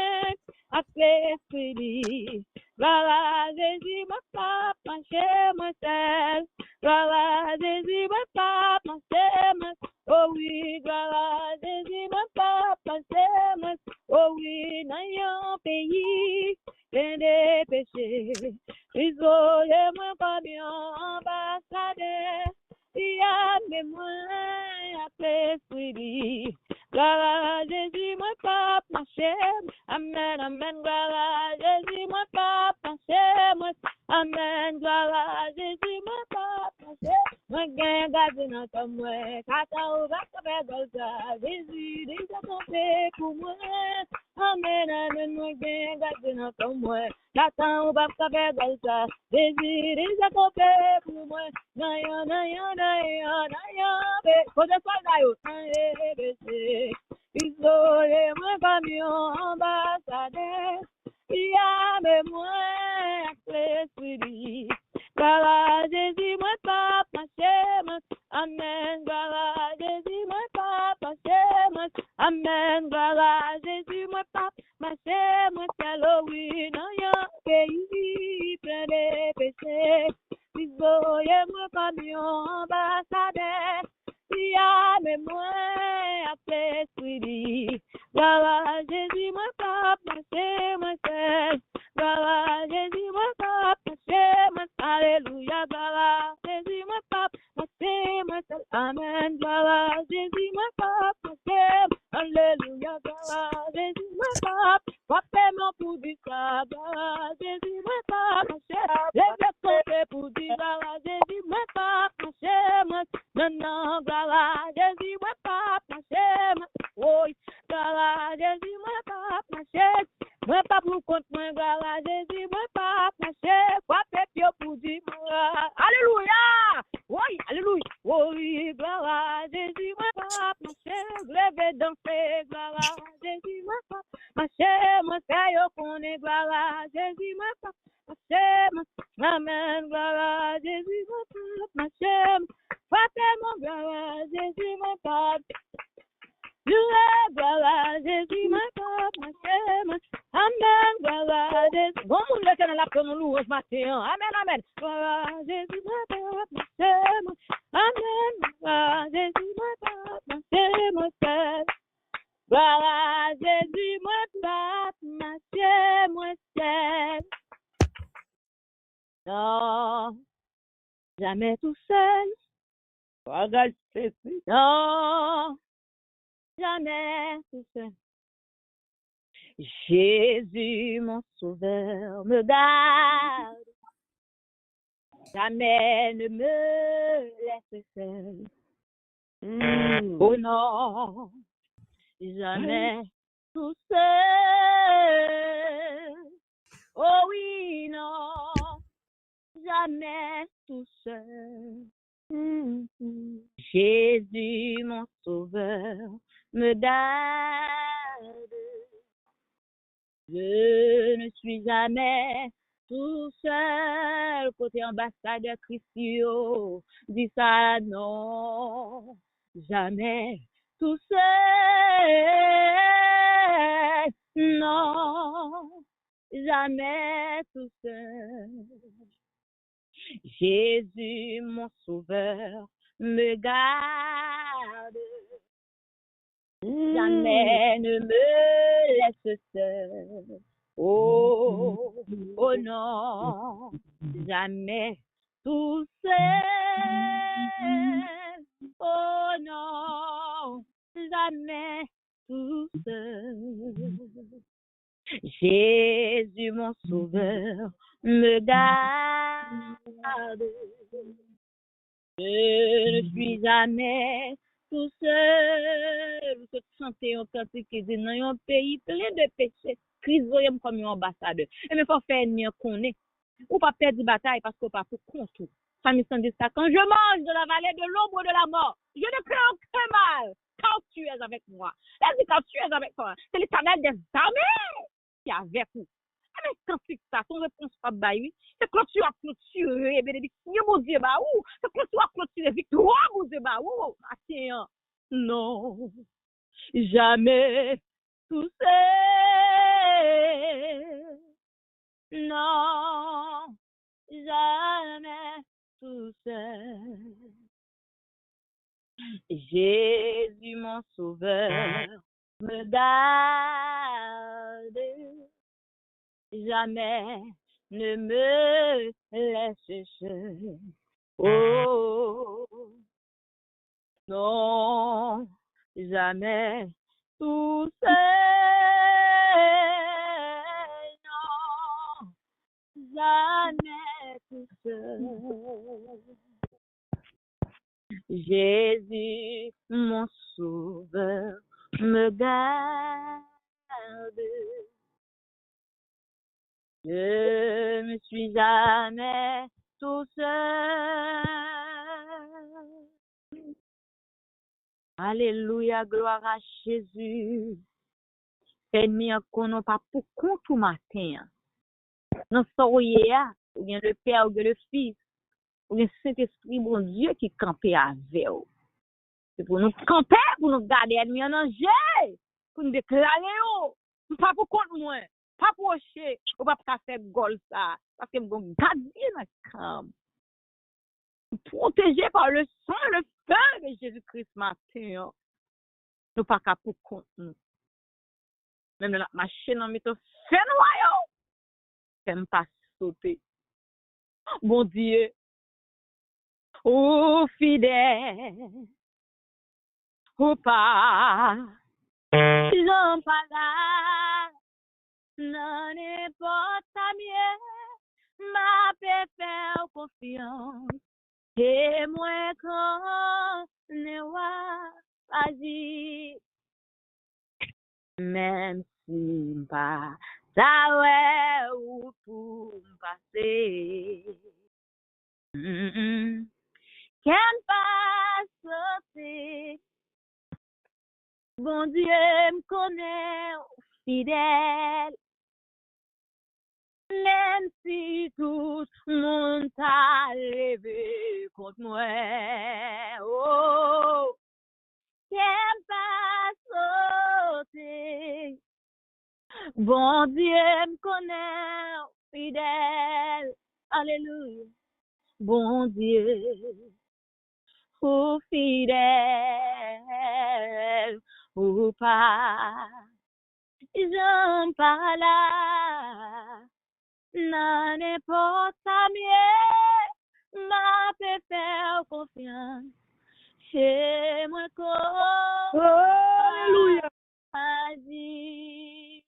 à l'esprit. Voilà, Jésus, ma papa, chez moi seul. Voilà, Jésus, ma papa, chez moi. Oh oui, voilà, Jésus, ma papa, chez moi. Oh oui, dans un pays plein de péchés. Isolez moi comme ambassadeur. Il y a mes moins à l'esprit. Gloire à Jésus, mon papa, ma chère. Amen, amen, gloire à Jésus, mon papa, ma chère. Amen, gloire à Jésus, mon papa, ma chère. Moi, gagne, garde notre moi. Kata ou va faire golza. Jésus, déjà compté pour moi. Amen, amen, moi, gagne, garde notre moi. Kata ou va faire golza. Jésus, déjà compté pour moi. Naya, naya, naya, naya, kode soldayo, naya, isolé, moi, camion, ambassadeur, y'a mes moins, l'esprit, gloire à Jésus, moi, papa, chéma, amen, gloire à Jésus, moi, papa, chéma, amen, gloire à Jésus, moi, papa, ma chéma, oui, naya, pays, plein de péchés. Isolé, moi, camion, ambassadeur, il y a mes moins à l'esprit. Gloire à Jésus, moi, papa, c'est moi seul. Gloire à Jésus, moi, papa, c'est moi. Alléluia, gloire à Jésus, moi, papa, c'est moi seul. Amen, gloire à Jésus, moi, papa, c'est moi. Alléluia, gloire à Jésus, moi, papa. Rappelle-moi pour dire ça, gloire à Jésus, moi, papa, c'est moi. Lève-le pour dire gloire à Jésus, moi, papa, c'est moi. Non, non, gloire à Jésus, moi, papa, c'est moi. Oui, gloire à Jésus, moi, papa, c'est moi. Pas pour compte, moi, gloire à Jésus, moi, papa, c'est moi. Papa, pour dire moi. Alléluia! Oui, alléluia! Oui, gloire à Jésus, moi, papa, c'est levé danser, gloire à Jésus, moi, papa, c'est moi, c'est yo qu'on est, gloire à Jésus, moi, papa, c'est moi. Amen, gloire à Jésus, moi, papa, c'est moi. Frère, mon gloire à Jésus, mon papa. Gloire à Jésus, mon papa, c'est moi. Amen, gloire à Jésus. Bon monde, le Seigneur, la première louange matin. Amen, amen. Gloire à Jésus, mon papa, c'est moi. Amen, gloire à Jésus, mon papa, c'est moi, c'est. Gloire à Jésus, mon papa, c'est moi, c'est. Non, jamais tout seul. Regarde, c'est non, jamais tout seul. Jésus, mon sauveur, me garde. Jamais ne me laisse seul. Oh non, jamais tout seul. Oh oui, non, jamais tout seul. Jésus, mon sauveur, me garde. Je ne suis jamais tout seul, côté ambassadeur Christio, dis ça non, jamais tout seul, non, jamais tout seul. Jésus, mon sauveur, me garde, jamais ne me laisse seul. Oh, oh non, jamais tout seul. Oh non, jamais tout seul. Jésus, mon sauveur, me garde. Je ne suis jamais tout seul. Vous chantez un cantique qui dit dans un pays plein de péchés. Christ voyait comme un ambassadeur. Et mais faut faire mieux qu'on est. Ou pas perdre bataille parce qu'on pas pour contre. Ça me semble ça. Quand je mange de la vallée de l'ombre de la mort, je ne crains aucun mal. Quand tu es avec moi. Là, quand tu es avec moi, c'est l'Éternel des armées qui est avec vous. Mais quand c'est ça, ton réponse pas bail, c'est quand tu as clôturé, bénédiction, mon Dieu, bah ou, c'est quand tu as clôturé, victoire, mon Dieu, bah ou, attends, non, jamais tout seul, non, jamais tout seul. Jésus, mon sauveur, me garde. Jamais ne me laisse seul. Oh, non, jamais tout seul. Non, jamais tout seul. Jésus, mon sauveur, me garde. Je ne suis jamais tout seul. Alléluia, gloire à Jésus. Ennemi, qu'on n'a pas pour compte tout matin. Nous sommes ou bien le Père, ou bien le Fils, ou bien le Saint-Esprit, bon Dieu, qui campait avec vous. C'est pour nous camper, pour nous garder ennemi en danger, pour nous déclarer, pas pour compte moi. Pas procher, ou pas faire gol ça, parce que vous gardez dans le camp. Protégé par le sang et le feu de Jésus-Christ matin. Nous pas qu'à pour compte nous. Même la machine en mettant fait noyau. Fais pas sauter. Bon Dieu, ô fidèle, ô pas, j'en pas là, non n'importe mieux. Ma paix faire confiance et moi quand ne vois pas dit même si pas ça ouais ou pour passer qu'elle pas sauter bon Dieu me connaît fidèle. Même si tout le monde t'a levé contre moi, oh, qu'elle pas sauter. Bon Dieu me connaît, fidèle, alléluia. Bon Dieu, oh fidèle, ou pas, j'en pas là. N'importe mieux, ma peut faire confiance. Chez moi, Alléluia. Vas-y.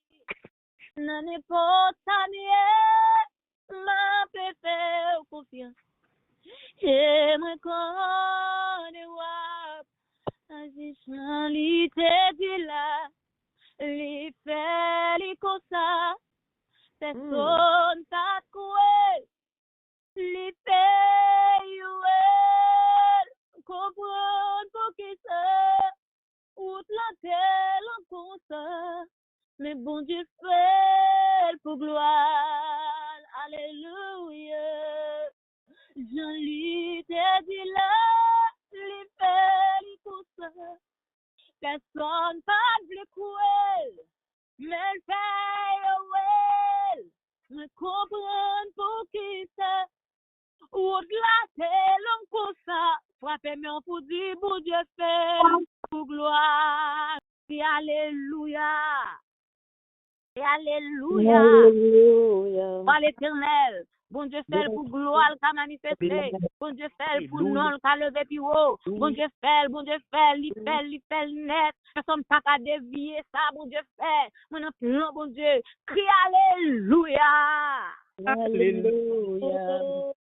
N'importe mieux, ma peut faire confiance. Chez moi, vas-y, sans l'ité dit là, les fait les comme ça. Personne t'a trouvé, les pays, comprendre pour qui c'est, ou la terre comme ça, mais bon Dieu fait pour gloire, alléluia. Jean lui te dit là, li fait li pour ça. Personne pas plus cruel, mais le fait well. Me comprendre pour qui ça. Au-delà, c'est l'homme pour ça. Frappez-moi pour dire, bon Dieu fait pour gloire. Et alléluia. Et alléluia. Par l'Éternel. Bon Dieu fait pour gloire qu'a manifesté. Bon Dieu fait pour non qu'a levé plus haut. Bon Dieu fait, il fait net. Personne pas qu'à dévier ça, bon Dieu fait. Mon plan, bon Dieu. Crie alléluia. Alléluia.